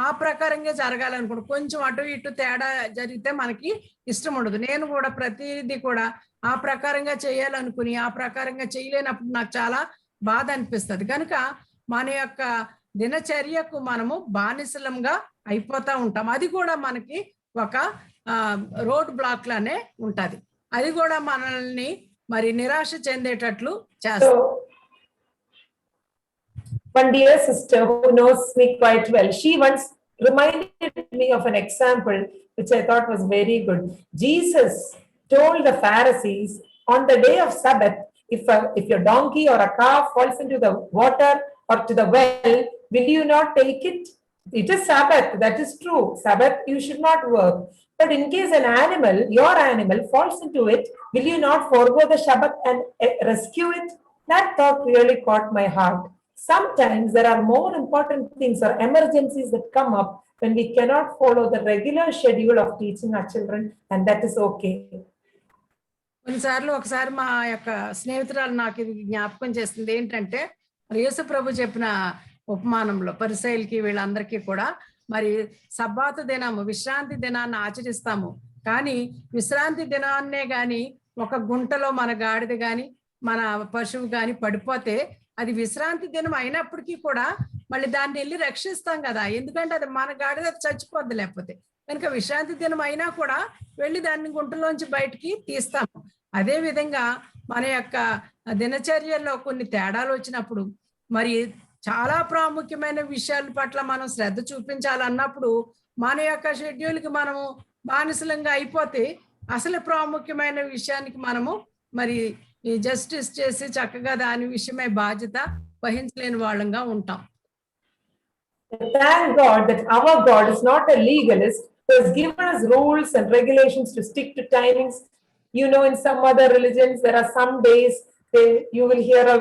ఆ ప్రకారంగా జరగాలనుకుంటాం. కొంచెం అటు ఇటు తేడా జరిగితే మనకి ఇష్టం ఉండదు. నేను కూడా ప్రతిదీ కూడా ఆ ప్రకారంగా చేయాలనుకుని ఆ ప్రకారంగా చేయలేనప్పుడు నాకు చాలా బాధ అనిపిస్తుంది. కనుక మన యొక్క దినచర్యకు మనము బానిసలంగా అయిపోతా ఉంటాం. అది కూడా మనకి ఒక రోడ్ బ్లాక్ లానే ఉంటది. అది కూడా మనల్ని మరి నిరాశ చెందేటట్లు చేస్తుంది. One dear sister who knows me quite well, she once reminded me of an example which I thought was very good. Jesus told the Pharisees, on the day of Sabbath, if your donkey or a calf falls into the water or to the well, will you not take it? It is Sabbath, that is true. Sabbath, you should not work. But in case an animal, your animal, falls into it, will you not forego the Sabbath and rescue it? That thought really caught my heart. Sometimes there are more important things or emergencies that come up when we cannot follow the regular schedule of teaching our children, and that is okay. కొన్నిసార్లు ఒకసారి మా యొక్క స్నేహితురాలు నాకు ఇది జ్ఞాపకం చేస్తుంది. ఏంటంటే యేసు ప్రభు చెప్పిన ఉపమానంలో పరిసయ్యులకి వీళ్ళందరికీ కూడా మరి సబ్బాతు దినము, విశ్రాంతి దినాన్ని ఆచరిస్తాము. కానీ విశ్రాంతి దినాన్నే గాని ఒక గుంటలో మన గాడిద గాని మన పశువు గాని పడిపోతే అది విశ్రాంతి దినం అయినప్పటికీ కూడా మళ్ళీ దాన్ని వెళ్ళి రక్షిస్తాం కదా, ఎందుకంటే అది మన గాడిద చచ్చిపోద్ది లేకపోతే. కనుక విశ్రాంతి దినం అయినా కూడా వెళ్ళి దాన్ని గుంటలోంచి బయటికి తీస్తాము. అదే విధంగా మన యొక్క దినచర్యల్లో కొన్ని తేడాలు వచ్చినప్పుడు మరి చాలా ప్రాముఖ్యమైన విషయాల పట్ల మనం శ్రద్ధ చూపించాలన్నప్పుడు మన యొక్క షెడ్యూల్కి మనము బానిసలంగా అయిపోతే అసలు ప్రాముఖ్యమైన విషయానికి మనము మరి జస్టిస్ చేసి చక్కగా దాని విషయమై బాధ్యత వహించలేని వాళ్ళంగా ఉంటాం. Thank God that our God is not a legalist who has given us rules and regulations to stick to timings. In some other religions, there are some days you will hear a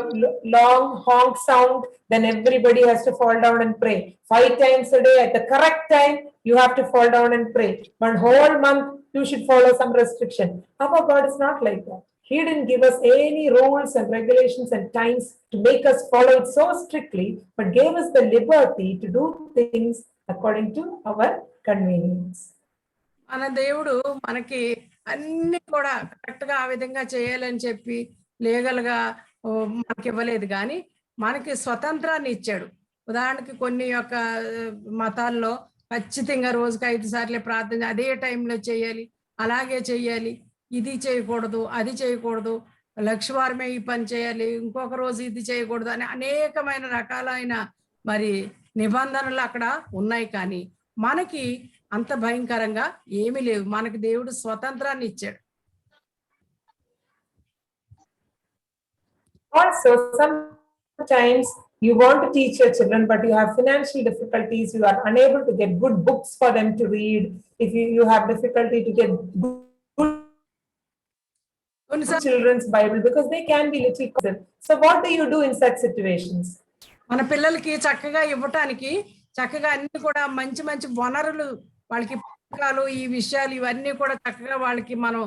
long honk sound, then everybody has to fall down and pray. 5 times a day at the correct time, you have to fall down and pray. One whole month, you should follow some restriction. Our God is not like that. He didn't give us any rules and regulations and times to make us follow it so strictly, but gave us the liberty to do things according to our convenience. మన దేవుడు మనకి అన్ని కూడా కరెక్ట్ గా ఆ విధంగా చేయాలని చెప్పి లీగల్ గా మనకి ఇవ్వలేదు, కానీ మనకి స్వతంత్రాన్ని ఇచ్చాడు. ఉదాహరణకి కొన్ని యొక్క మతాల్లో ఖచ్చితంగా రోజుకి 5 సార్లు ప్రార్థన అదే టైంలో చేయాలి, అలాగే చేయాలి, ఇది చేయకూడదు, అది చేయకూడదు, లక్షవారమే ఈ పని చేయాలి, ఇంకొక రోజు ఇది చేయకూడదు అని అనేకమైన రకాలైన మరి నిబంధనలు అక్కడ ఉన్నాయి, కానీ మనకి అంత భయంకరంగా ఏమీ లేవు. మనకి దేవుడు స్వతంత్రాన్ని ఇచ్చాడు. Also, sometimes you want to teach your children, but you have financial difficulties. You are unable to get good books for them to read. If you have difficulty to get good children's Bible because they can be little concerned. So what do you do in such situations? మన పిల్లలకి చక్కగా ఇవ్వటానికి చక్కగా అన్ని కూడా మంచి మంచి వనరులు, వాళ్ళకి పుస్తకాలు, ఈ విషయాలు ఇవన్నీ కూడా చక్కగా వాళ్ళకి మనం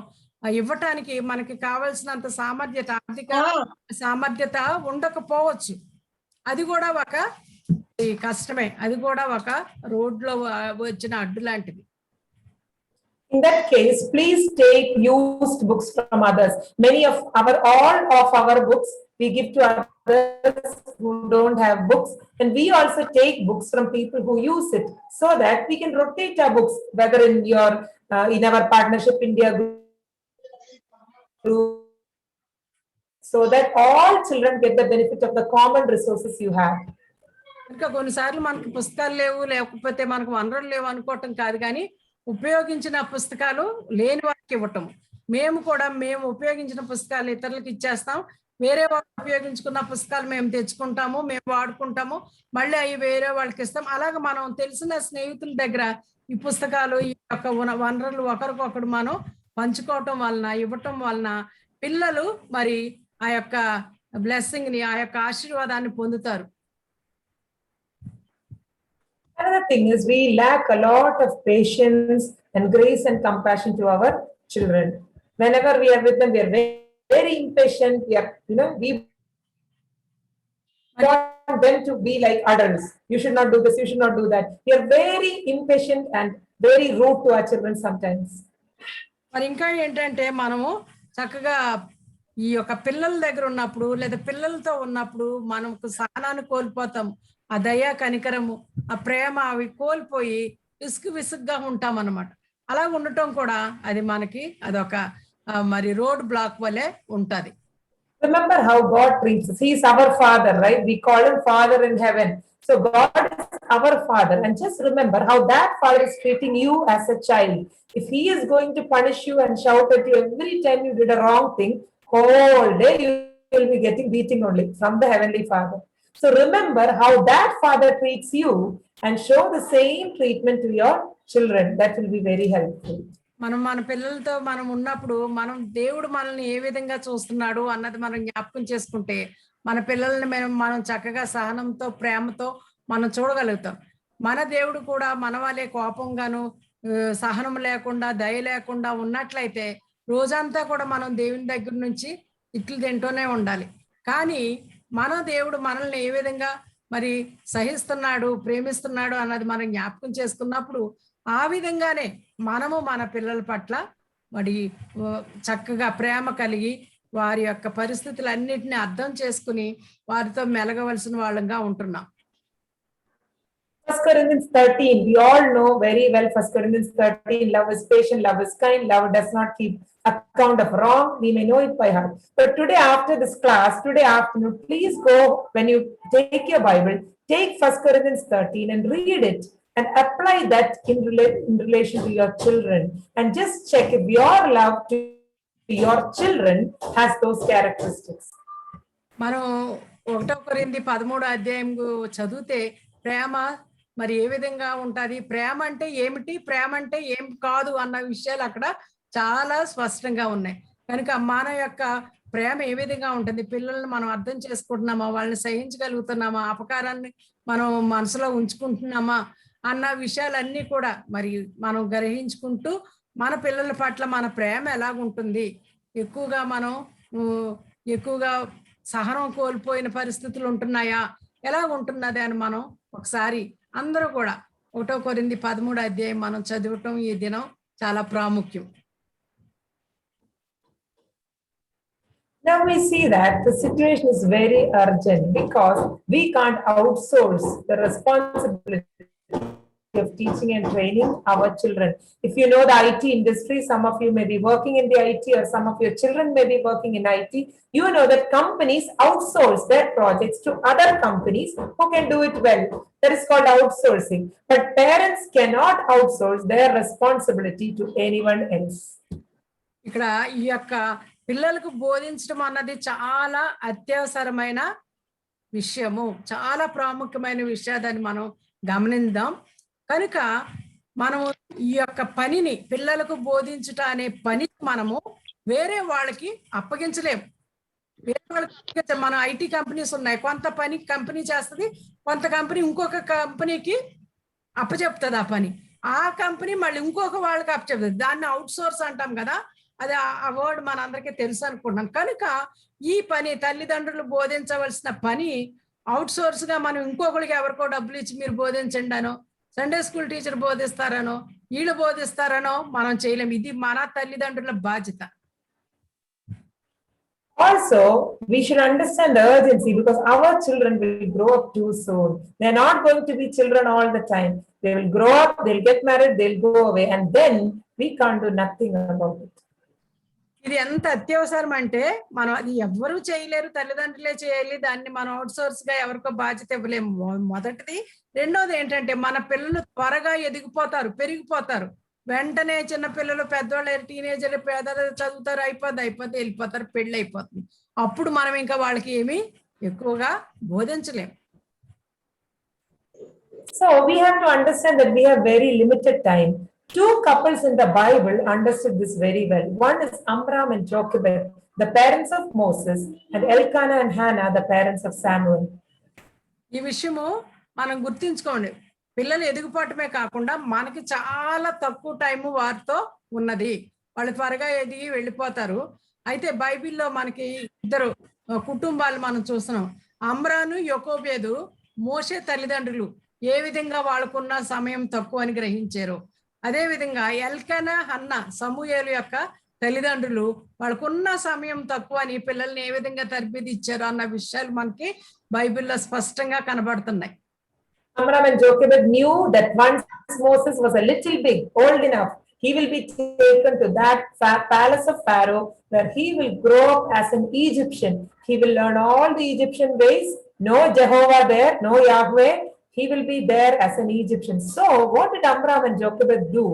ఇవ్వటానికి మనకి కావాల్సినంత సామర్థ్యత, ఆర్థిక సామర్థ్యత ఉండకపోవచ్చు. అది కూడా ఒక కష్టమే, అది కూడా ఒక రోడ్లో వచ్చిన అడ్డు లాంటిది. In that case, please take used books from others. All of our books we give to others who don't have books, and we also take books from people who use it, so that we can rotate our books, whether in our partnership India group, so that all children get the benefit of the common resources you have. ఇంకా కొన్నిసార్లు మనకి పుస్తకాలు లేవు, లేకపోతే మనకు వనరులు లేవు అనుకోవటం కాదు, కానీ ఉపయోగించిన పుస్తకాలు లేని వారికి ఇవ్వటం. మేము ఉపయోగించిన పుస్తకాలు ఇతరులకు ఇచ్చేస్తాం, వేరే వాళ్ళు ఉపయోగించుకున్న పుస్తకాలు మేము తెచ్చుకుంటాము, మేము వాడుకుంటాము, మళ్ళీ అవి వేరే వాళ్ళకి ఇస్తాం. అలాగే మనం తెలిసిన స్నేహితుల దగ్గర ఈ పుస్తకాలు, ఈ యొక్క వనరులు ఒకరికొకరు మనం పంచుకోవటం వలన, ఇవ్వటం వలన పిల్లలు మరి ఆ యొక్క బ్లెస్సింగ్ ని, ఆ యొక్క ఆశీర్వాదాన్ని పొందుతారు. Another thing is we lack a lot of patience and grace and compassion to our children. Whenever we are with them, we are very, very impatient. We want them to be like adults. You should not do this, you should not do that. We are very impatient and very rude to our children sometimes. మరి ఇంకా ఏంటంటే మనము చక్కగా ఈ యొక్క పిల్లల దగ్గర ఉన్నప్పుడు లేదా పిల్లలతో ఉన్నప్పుడు మనకు సహనాన్ని కోల్పోతాం. ఆ దయ, కనికరము, ఆ ప్రేమ అవి కోల్పోయి విసుగ్గా ఉంటాం అన్నమాట. అలా ఉండటం కూడా అది మనకి అదొక మరి రోడ్ బ్లాక్ వలె ఉంటది. Remember how God treats us. He is our Father, right? We call him Father in heaven. So God is our Father, and just remember how that Father is treating you as a child. If he is going to punish you and shout at you every time you did a wrong thing, whole day you will be getting beating only from the Heavenly Father. So remember how that Father treats you and show the same treatment to your children. That will be very helpful. మన పిల్లలతో మనం ఉన్నప్పుడు దేవుడు మనల్ని ఏ విధంగా చూస్తున్నాడు అన్నది మనం జ్ఞాపకం చేసుకుంటే మన పిల్లల్ని మనం చక్కగా సహనంతో, ప్రేమతో మనం చూడగలుగుతాం. మన దేవుడు కూడా మన వాళ్ళే కోపంగాను, సహనం లేకుండా, దయ లేకుండా ఉన్నట్లయితే రోజంతా కూడా మనం దేవుని దగ్గర నుంచి ఇట్లు తింటూనే ఉండాలి. కానీ మన దేవుడు మనల్ని ఏ విధంగా మరి సహిస్తున్నాడు, ప్రేమిస్తున్నాడు అన్నది మనం జ్ఞాపకం చేసుకున్నప్పుడు ఆ విధంగానే మనము మన పిల్లల పట్ల మరి చక్కగా ప్రేమ కలిగి వారి యొక్క పరిస్థితులన్నిటిని అర్థం చేసుకుని వారితో మెలగవలసిన వాళ్ళంగా ఉంటున్నాం. 1 Corinthians 13, we all know very well 1 Corinthians 13, love is patient, love is kind, love does not keep account of wrong. We may know it by heart. But today after this class, today afternoon, please go, when you take your Bible, take 1 Corinthians 13 and read it and apply that in relation to your children, and just check if your love to your children has those characteristics. మనం 1 కొరింథీ 13వ అధ్యాయం చదివితే ప్రేమ మరి ఏ విధంగా ఉంటది, ప్రేమ అంటే ఏమిటి, ప్రేమ అంటే ఏం కాదు అన్న విషయాలు అక్కడ చాలా స్పష్టంగా ఉన్నాయి. కనుక మన యొక్క ప్రేమ ఏ విధంగా ఉంటుంది, పిల్లల్ని మనం అర్థం చేసుకుంటున్నామా, వాళ్ళని సహించగలుగుతున్నామా, అపకారాన్ని మనం మనసులో ఉంచుకుంటున్నామా అన్న విషయాలన్నీ కూడా మరి మనం గ్రహించుకుంటూ మన పిల్లల పట్ల మన ప్రేమ ఎలాగుంటుంది, ఎక్కువగా సహనం కోల్పోయిన పరిస్థితులు ఉంటున్నాయా, ఎలా ఉంటున్నది అని మనం ఒకసారి అందరూ కూడా 1 కొరింథీ 13వ అధ్యాయం మనం చదవటం ఈ దినం చాలా ప్రాముఖ్యం. Now we see that the situation is very urgent because we can't outsource the responsibility of teaching and training our children. If you know the IT industry, some of you may be working in the IT or some of your children may be working in IT. You know that companies outsource their projects to other companies who can do it well. That is called outsourcing. But parents cannot outsource their responsibility to anyone else. ఇక్కడ ఈ యొక్క పిల్లలకు బోధించడం అన్నది చాలా అత్యవసరమైన విషయము, చాలా ప్రాముఖ్యమైన విషయాన్ని మనం గమనిద్దాం. కనుక మనము ఈ యొక్క పనిని, పిల్లలకు బోధించుట అనే పని మనము వేరే వాళ్ళకి అప్పగించలేము. వేరే వాళ్ళకి మన ఐటీ కంపెనీస్ ఉన్నాయి, కొంత పని కంపెనీ చేస్తుంది, కొంత కంపెనీ ఇంకొక కంపెనీకి అప్పచెప్తుంది ఆ పని. ఆ కంపెనీ మళ్ళీ ఇంకొక వాళ్ళకి అప్పచెప్తుంది. దాన్ని అవుట్ సోర్స్ అంటాం కదా, అది ఆ వర్డ్ మనందరికీ తెలుసు అనుకుంటున్నాం. కనుక ఈ పని తల్లిదండ్రులు బోధించవలసిన పని అవుట్ సోర్స్ గా మనం ఇంకొకరికి ఎవరికో డబ్బులు ఇచ్చి మీరు బోధించండి అనో, సండే స్కూల్ టీచర్ బోధిస్తారనో, వీళ్ళు బోధిస్తారనో మనం చేయలేము. ఇది మన తల్లిదండ్రుల బాధ్యత. Also, we should understand the urgency because our children will grow up too soon. They're not going to be children all the time. They will grow up, they'll get married, they'll go away, and then we can't do nothing about it. ఇది ఎంత అత్యవసరం అంటే మనం అది ఎవ్వరూ చేయలేరు, తల్లిదండ్రులే చేయాలి. దాన్ని మనం అవుట్ సోర్స్ గా ఎవరికో బాధ్యత ఇవ్వలేము. మొదటిది. రెండోది ఏంటంటే మన పిల్లలు త్వరగా ఎదిగిపోతారు, పెరిగిపోతారు. వెంటనే చిన్న పిల్లలు, పెద్దవాళ్ళు, టీనేజర్లు, పేదలు చదువుతారు, అయిపోద్ది వెళ్ళిపోతారు, పెళ్లి అయిపోతుంది. అప్పుడు మనం ఇంకా వాళ్ళకి ఏమి ఎక్కువగా బోధించలేము. So we have to understand that we have very limited time. Two couples in the Bible understood this very well. One is Amram and Jochebed, the parents of Moses, and Elkanah and Hannah, the parents of Samuel. ఈ విషయము మనం గుర్తించుకోండి. పిల్లలు ఎదిగిపోవటమే కాకుండా మనకి చాలా తక్కువ టైము వారితో ఉన్నది. వాళ్ళు త్వరగా ఎదిగి వెళ్ళిపోతారు. అయితే బైబిల్లో మనకి ఇద్దరు కుటుంబాలు మనం చూస్తున్నాం. అమ్రాను, యోకోబేదు, మోషే తల్లిదండ్రులు ఏ విధంగా వాళ్ళకున్న సమయం తక్కువ అని గ్రహించారు. అదే విధంగా ఎల్కనా, హన్నా, సమూయేలు యొక్క తల్లిదండ్రులు వాళ్ళకున్న సమయం తక్కువ అని పిల్లల్ని ఏ విధంగా తర్బీదు ఇచ్చారు అన్న విషయాలు మనకి బైబిల్లో స్పష్టంగా కనబడుతున్నాయి. Amram and Jochebed knew that once Moses was a little big, old enough, he will be taken to that palace of Pharaoh where he will grow up as an Egyptian. He will learn all the Egyptian ways. No Jehovah there, no Yahweh. He will be there as an Egyptian. So what did Amram and Jochebed do?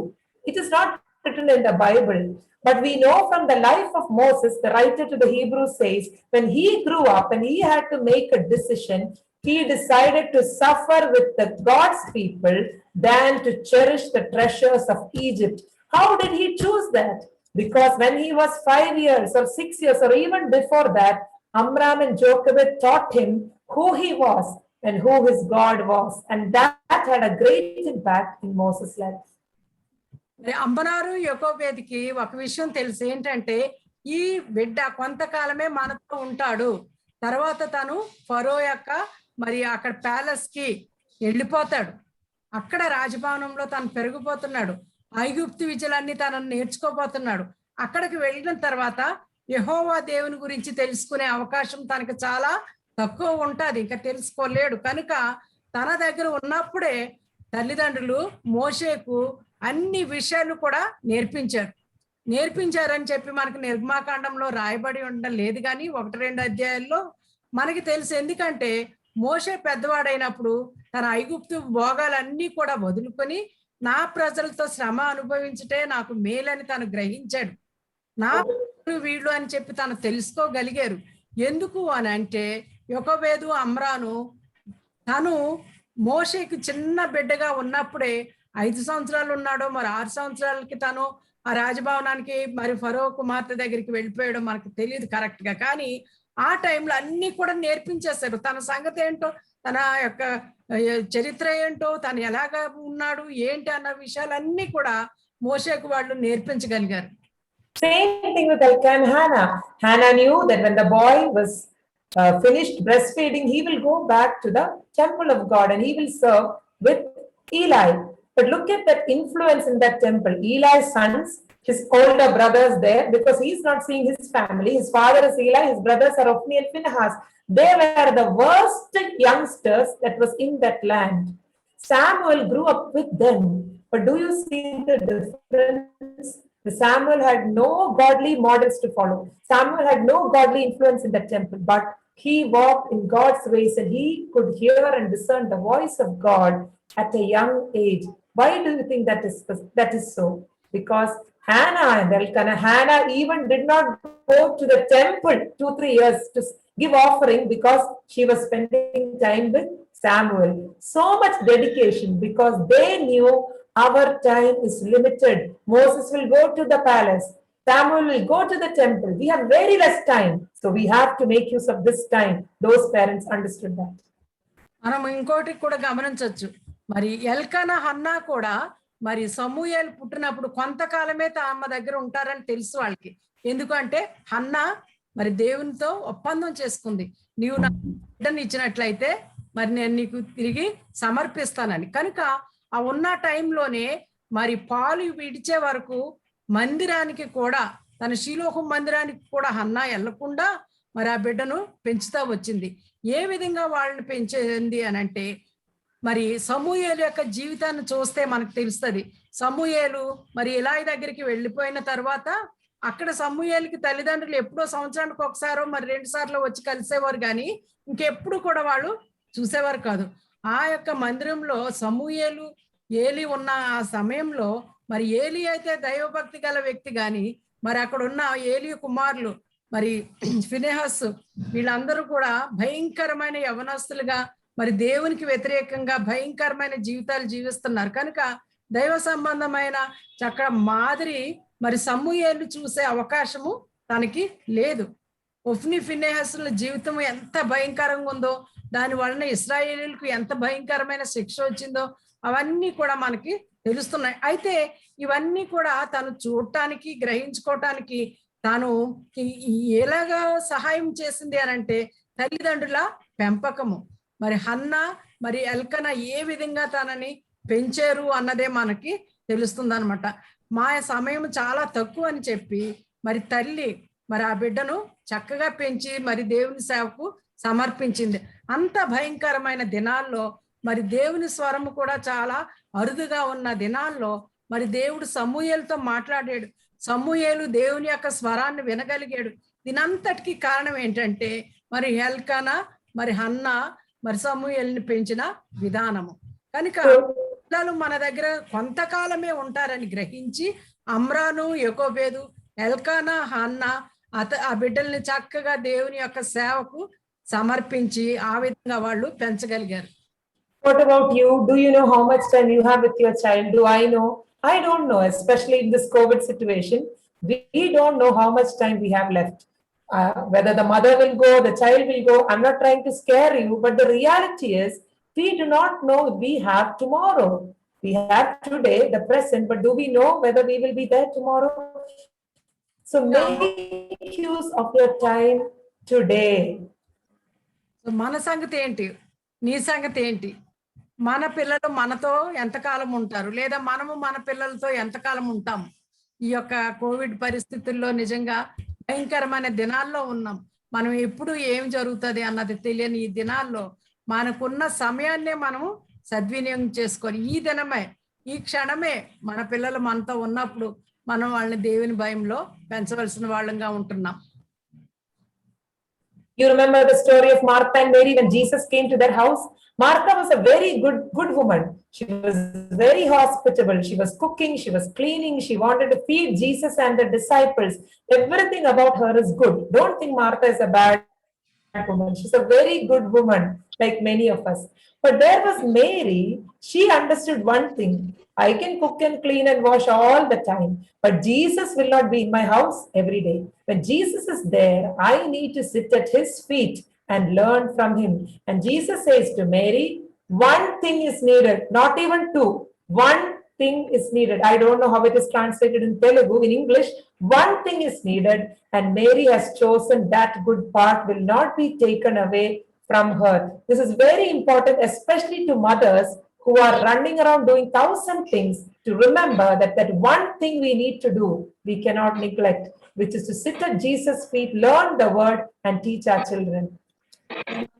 It is not written in the Bible, but we know from the life of Moses, the writer to the Hebrews says, when he grew up and he had to make a decision, he decided to suffer with the God's people than to cherish the treasures of Egypt. How did he choose that? Because when he was 5 years or 6 years or even before that, Amram and Jochebed taught him who he was and who his God was. And that had a great impact in Moses' life. అమ్మనారు, యోకోబేదికి ఒక విషయం తెలుసు. ఏంటంటే ఈ బిడ్డ కొంతకాలమే మనతో ఉంటాడు, తర్వాత తను ఫరో యొక్క మరి అక్కడ ప్యాలెస్ కి వెళ్ళిపోతాడు. అక్కడ రాజభవనంలో తను పెరిగిపోతున్నాడు. ఐగుప్తు విద్యలన్నీ తనను నేర్చుకోబోతున్నాడు. అక్కడికి వెళ్ళిన తర్వాత యెహోవా దేవుని గురించి తెలుసుకునే అవకాశం తనకు చాలా తక్కువ ఉంటుంది, ఇంకా తెలుసుకోలేడు. కనుక తన దగ్గర ఉన్నప్పుడే తల్లిదండ్రులు మోషేకు అన్ని విషయాలు కూడా నేర్పించారని చెప్పి మనకి నిర్గమాకాండంలో రాయబడి ఉండడం లేదు, కానీ 1-2 అధ్యాయాల్లో మనకి తెలుసు. ఎందుకంటే మోషే పెద్దవాడైనప్పుడు తన ఐగుప్తు భోగాలన్నీ కూడా వదులుకొని నా ప్రజలతో శ్రమ అనుభవించటే నాకు మేలని తను గ్రహించాడు. నా వీళ్ళు అని చెప్పి తను తెలుసుకోగలిగారు. ఎందుకు అని అంటే యోకోబేదు, అమ్రాను తను మోషేకి చిన్న బిడ్డగా ఉన్నప్పుడే 5 సంవత్సరాలు ఉన్నాడో మరి 6 సంవత్సరాలకి తను ఆ రాజభవనానికి మరి ఫరో కుమార్తె దగ్గరికి వెళ్ళిపోయాడో మనకు తెలియదు కరెక్ట్ గా. కానీ ఆ టైంలో అన్ని కూడా నేర్పించేశారు. తన సంగతి ఏంటో, తన యొక్క చరిత్ర ఏంటో, తను ఎలాగా ఉన్నాడు ఏంటి అన్న విషయాలన్నీ కూడా మోషేకు వాళ్ళు నేర్పించగలిగారు. Same thing with Elkanah and Hannah. Hannah knew that when the boy was finished breastfeeding, he will go back to the temple of God and he will serve with Eli. But look at that influence in that temple. Eli's sons, his older brothers there, because he's not seeing his family. His father is Eli, his brothers are Hophni and Phinehas. They were the worst youngsters that was in that land. Samuel grew up with them. But do you see the difference? Samuel had no godly models to follow. Samuel had no godly influence in the temple, but he walked in God's ways and he could hear and discern the voice of God at a young age. Why do you think that is so? Because Hannah and Elkanah, Hannah even did not go to the temple 2-3 years to give offering because she was spending time with Samuel. So much dedication because they knew our time is limited. Moses will go to the palace. Samuel will go to the temple. We have very less time. So we have to make use of this time. Those parents understood that. మనం ఇంకోటి కూడా గమనించవచ్చు. మరి ఎల్కానా హన్నా కూడా మరి సమూయేలు పుట్టినప్పుడు కొంతకాలమే అమ్మ దగ్గర ఉంటారని తెలుసు వాళ్ళకి. ఎందుకంటే హన్నా మరి దేవునితో ఒప్పందం చేసుకుంది, నీవు నా బిడ్డని ఇచ్చినట్లయితే మరి నేను నీకు తిరిగి సమర్పిస్తానని. కనుక ఆ ఉన్న టైంలోనే మరి పాలు విడిచే వరకు మందిరానికి కూడా, తన శీలోహం మందిరానికి కూడా హన్నా వెళ్లకుండా మరి ఆ బిడ్డను పెంచుతా వచ్చింది. ఏ విధంగా వాళ్ళని పెంచింది అని అంటే, మరి సమూయేలు యొక్క జీవితాన్ని చూస్తే మనకు తెలుస్తుంది. సమూయేలు మరి ఎలాయి దగ్గరికి వెళ్ళిపోయిన తర్వాత అక్కడ సమూయేలుకి తల్లిదండ్రులు ఎప్పుడో సంవత్సరానికి ఒకసారో మరి 2 సార్లు వచ్చి కలిసేవారు, కానీ ఇంకెప్పుడు కూడా వాళ్ళు చూసేవారు కాదు. ఆ యొక్క మందిరంలో సమూయేలు ఏలి ఉన్న ఆ సమయంలో మరి ఏలి అయితే దైవభక్తి గల వ్యక్తి, కానీ మరి అక్కడ ఉన్న ఏలి కుమారులు మరి ఫినెహస్ వీళ్ళందరూ కూడా భయంకరమైన యవనస్తులుగా మరి దేవునికి వ్యతిరేకంగా భయంకరమైన జీవితాలు జీవిస్తున్నారు. కనుక దైవ సంబంధమైన చక్కగా మాదిరి మరి సమూయేలు చూసే అవకాశము తనకి లేదు. ఒఫ్ని ఫినెహస్ల జీవితం ఎంత భయంకరంగా ఉందో, దాని వలన ఇశ్రాయేలీలకు ఎంత భయంకరమైన శిక్ష వచ్చిందో అవన్నీ కూడా మనకి తెలుస్తున్నాయి. అయితే ఇవన్నీ కూడా తను చూడటానికి, గ్రహించుకోవటానికి తాను ఎలాగా సహాయం చేసింది అని అంటే తల్లిదండ్రుల పెంపకము. మరి హన్నా మరి ఎల్కనా ఏ విధంగా తనని పెంచారు అన్నదే మనకి తెలుస్తుంది అనమాట. మా సమయం చాలా తక్కువ అని చెప్పి మరి తల్లి మరి ఆ బిడ్డను చక్కగా పెంచి మరి దేవుని సేవకు సమర్పించింది. అంత భయంకరమైన దినాల్లో మరి దేవుని స్వరము కూడా చాలా అరుదుగా ఉన్న దినాల్లో మరి దేవుడు సమూయేలుతో మాట్లాడాడు. సమూయేలు దేవుని యొక్క స్వరాన్ని వినగలిగాడు. దీనంతటికి కారణం ఏంటంటే మరి ఎల్కానా మరి హన్నా మరి సమూయేలుని పెంచిన విధానము. కనుక పిల్లలు మన దగ్గర కొంతకాలమే ఉంటారని గ్రహించి అమ్రాను, యెకోబేదు, ఎల్కానా, హన్నా ఆ బిడ్డల్ని చక్కగా దేవుని యొక్క సేవకు సమర్పించి ఆ విధంగా వాళ్ళు పెంచగలిగారు. What about you? Do you know how much time you have with your child? Do I know? I don't know, especially in this COVID situation. We don't know how much time we have left. Whether the mother will go, the child will go. I'm not trying to scare you, but the reality is we do not know if we have tomorrow. We have today, the present, but do we know whether we will be there tomorrow? So make use of your time today. So మన సంగతి ఏంటి, నీ సంగతి ఏంటి? మన పిల్లలు మనతో ఎంతకాలం ఉంటారు, లేదా మనము మన పిల్లలతో ఎంతకాలం ఉంటాము? ఈ యొక్క కోవిడ్ పరిస్థితుల్లో నిజంగా భయంకరమైన దినాల్లో ఉన్నాం. మనం ఎప్పుడు ఏం జరుగుతుంది అన్నది తెలియని ఈ దినాల్లో మనకున్న సమయాన్నే మనము సద్వినియోగం చేసుకొని ఈ దినమే, ఈ క్షణమే మన పిల్లలు మనతో ఉన్నప్పుడు మనం వాళ్ళని దేవుని భయంలో పెంచవలసిన వాళ్ళంగా ఉంటున్నాం. You remember the story of Martha and Mary when Jesus came to their house? Martha was a very good woman. She was very hospitable. She was cooking, she was cleaning, she wanted to feed Jesus and the disciples. Everything about her is good. Don't think Martha is a bad woman. She's a very good woman, like many of us. But there was Mary. She understood one thing. I can cook and clean and wash all the time, but Jesus will not be in my house every day. When Jesus is there, I need to sit at his feet and learn from him. And Jesus says to Mary, one thing is needed, not even two. One thing is needed. I don't know how it is translated in Telugu. In English, one thing is needed, and Mary has chosen that good part will not be taken away from her. This is very important, especially to mothers who are running around doing 1,000 things, to remember that one thing we need to do, we cannot neglect, which is to sit at Jesus' feet, learn the word, and teach our children.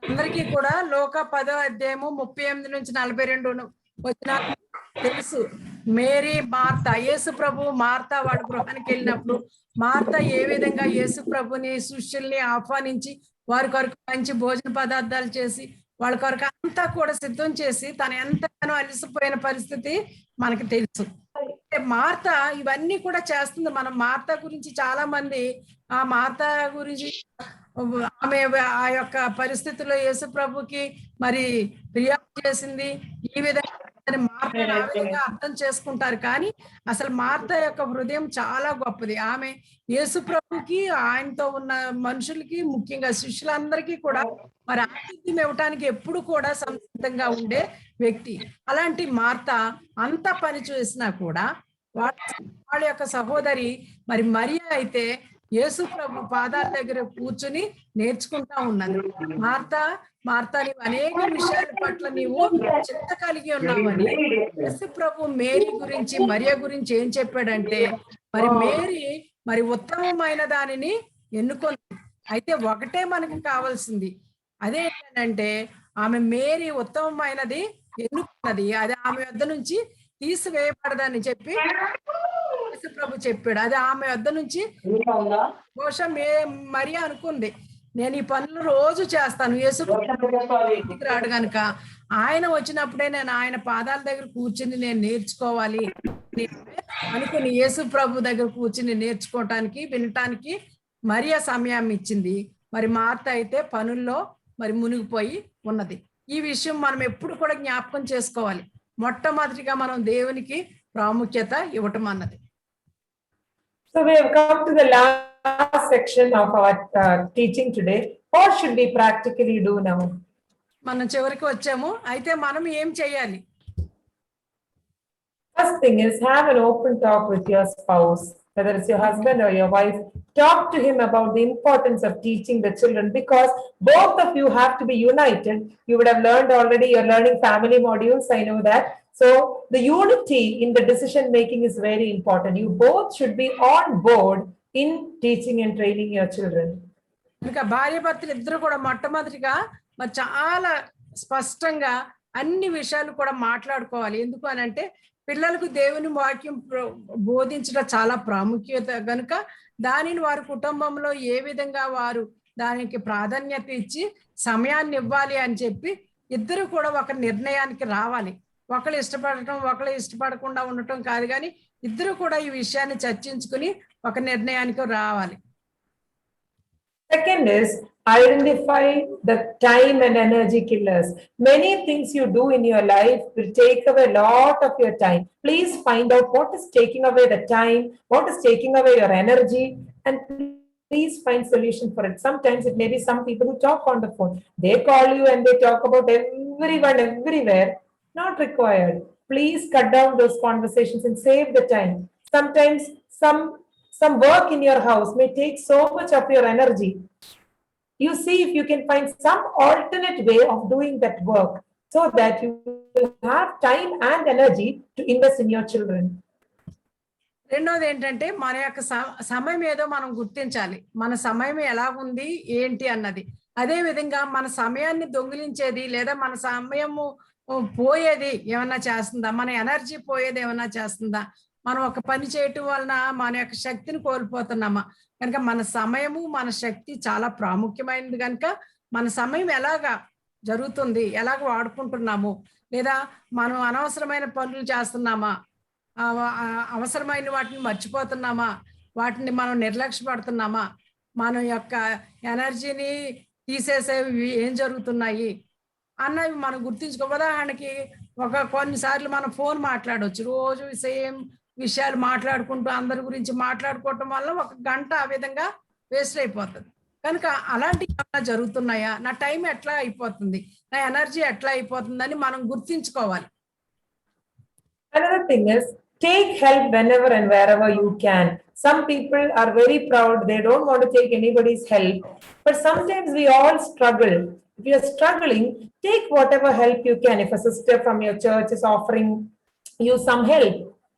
అందరికీ కూడా లోక 10వ అధ్యాయము 38 నుంచి 42 వచ్చిన తెలుసు. మేరీ మార్త, యేసు ప్రభు మార్త వాడి గృహానికి వెళ్ళినప్పుడు మార్త ఏ విధంగా యేసు ప్రభుని శిష్యుల్ని ఆహ్వానించి వారి కొరకు మంచి భోజన పదార్థాలు చేసి వాళ్ళ కొరకు అంతా కూడా సిద్ధం చేసి తను ఎంతగానో అలసిపోయిన పరిస్థితి మనకి తెలుసు. మార్త ఇవన్నీ కూడా చేస్తుంది. మనం మార్త గురించి చాలా మంది ఆ మార్త గురించి ఆమె ఆ యొక్క పరిస్థితుల్లో యేసు ప్రభుకి మరి ఫిర్యాదు చేసింది ఈ విధంగా మార్త ఆ విధంగా అర్థం చేసుకుంటారు. కానీ అసలు మార్త యొక్క హృదయం చాలా గొప్పది. ఆమె యేసు ప్రభుకి ఆయనతో ఉన్న మనుషులకి ముఖ్యంగా శిష్యులందరికీ కూడా మరి ఆతిథ్యం ఇవ్వటానికి ఎప్పుడు కూడా సంసిద్ధంగా ఉండే వ్యక్తి. అలాంటి మార్త అంత పని చేసినా కూడా వాళ్ళ యొక్క సహోదరి మరి మరియా అయితే యేసు ప్రభు పాదాల దగ్గర కూర్చుని నేర్చుకుంటా ఉన్నది. మార్తా నీవు అనేక విషయాల పట్ల నీవు చింత కలిగి ఉన్నావని యేసు ప్రభు మేరీ గురించి మరియా గురించి ఏం చెప్పాడంటే మరి మేరీ మరి ఉత్తమమైన దానిని ఎన్నుకుంది. అయితే ఒకటే మనకి కావాల్సింది అదేంటంటే ఆమె మేరీ ఉత్తమమైనది ఎన్నుకున్నది, అది ఆమె వద్ద నుంచి తీసివేయబడదని చెప్పి యేసు ప్రభు చెప్పాడు. అది ఆమె వద్ద నుంచి బహుశా మరియా అనుకుంది, నేను ఈ పనులు రోజు చేస్తాను, యేసు ఇంటికి రాడు గనుక ఆయన వచ్చినప్పుడే నేను ఆయన పాదాల దగ్గర కూర్చుని నేను నేర్చుకోవాలి అనుకుని యేసు ప్రభు దగ్గర కూర్చుని నేర్చుకోవటానికి వినటానికి మరియా సమయం ఇచ్చింది. మరి మార్త అయితే పనుల్లో మరి మునిగిపోయి ఉన్నది. ఈ విషయం మనం ఎప్పుడు కూడా జ్ఞాపకం చేసుకోవాలి. మొట్టమొదటిగా మనం దేవునికి ప్రాముఖ్యత ఇవ్వటం అన్నది. So we have come to the last section of our teaching today. What should we practically do now? మనం చివరికి వచ్చాము. అయితే మనం ఏం చేయాలి? First thing is have an open talk with your spouse, whether it's your husband or your wife. Talk to him about the importance of teaching the children, because both of you have to be united. You would have learned already, you're learning family modules, I know that. So the unity in the decision making is very important. You both should be on board in teaching and training your children. ఇంకా భార్య భర్తలు ఇద్దరు కూడా మొట్టమొదటిగా మరి చాలా స్పష్టంగా అన్ని విషయాలు కూడా మాట్లాడుకోవాలి. ఎందుకు అని అంటే పిల్లలకు దేవుని వాక్యం బోధించడం చాలా ప్రాముఖ్యత గనుక దానిని వారి కుటుంబంలో ఏ విధంగా వారు దానికి ప్రాధాన్యత ఇచ్చి సమయాన్ని ఇవ్వాలి అని చెప్పి ఇద్దరు కూడా ఒక నిర్ణయానికి రావాలి. ఒకళ్ళు ఇష్టపడటం ఒకళ్ళు ఇష్టపడకుండా ఉండటం కాదు, కానీ ఇద్దరు కూడా ఈ విషయాన్ని చర్చించుకుని ఒక నిర్ణయానికి రావాలి. Second is identify the time and energy killers. Many things you do in your life will take away a lot of your time. Please find out what is taking away the time, what is taking away your energy, and please find solution for it. Sometimes it may be some people who talk on the phone. They call you and they talk about everyone, everywhere. Not required. Please cut down those conversations and save the time. Sometimes some work in your house may take so much of your energy. You see if you can find some alternate way of doing that work so that you will have time and energy to invest in your children. రెండోది ఏంటంటే మన యొక్క సమయం ఏదో మనం గుర్తించాలి. మన సమయం ఎలా ఉంది ఏంటి అన్నది. అదే విధంగా మన సమయాన్ని దొంగిలించేది లేదా మన సమయము పోయేది ఏమన్నా చేస్తుందా, మన ఎనర్జీ పోయేది ఏమన్నా చేస్తుందా, మనం ఒక పని చేయటం వలన మన యొక్క శక్తిని కోల్పోతున్నామా కనుక మన సమయము మన శక్తి చాలా ప్రాముఖ్యమైనది. కనుక మన సమయం ఎలాగా జరుగుతుంది, ఎలాగ వాడుకుంటున్నాము, లేదా మనం అనవసరమైన పనులు చేస్తున్నామా, అవసరమైన వాటిని మర్చిపోతున్నామా, వాటిని మనం నిర్లక్ష్యపడుతున్నామా, మన యొక్క ఎనర్జీని తీసేసేవి ఏం జరుగుతున్నాయి అన్నవి మనం గుర్తించుకో. ఉదాహరణకి కొన్నిసార్లు మనం ఫోన్ మాట్లాడవచ్చు, రోజు సేమ్ విషయాలు మాట్లాడుకుంటూ అందరి గురించి మాట్లాడుకోవటం వల్ల 1 గంట ఆ విధంగా వేస్ట్ అయిపోతుంది. కనుక అలాంటివి ఏమైనా జరుగుతున్నాయా, నా టైం ఎట్లా అయిపోతుంది, నా ఎనర్జీ ఎట్లా అయిపోతుందని మనం గుర్తించుకోవాలి. Another thing is take help whenever and wherever you can. Some people are very proud, they don't want to take anybody's help, but sometimes we all struggle. If you are struggling, take whatever help you can. If a sister from your church is offering you some help,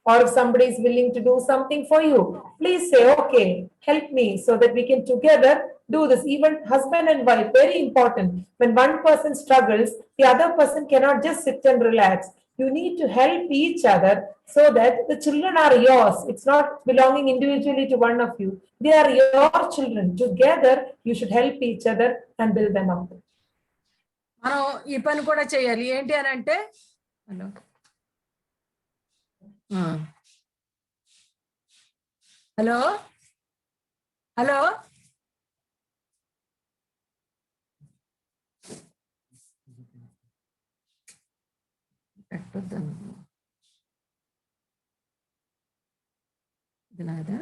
or if somebody is willing to do something for you, please say, okay, help me, so that we can together do this. Even husband and wife, very important. When one person struggles, the other person cannot just sit and relax. You need to help each other so that the children are yours. It's not belonging individually to one of you. They are your children. Together, you should help each other and build them up. మనం ఈ పని కూడా చేయాలి. ఏంటి అని అంటే హలో హలో హలో పెట్టొద్దాను ఇది నాదా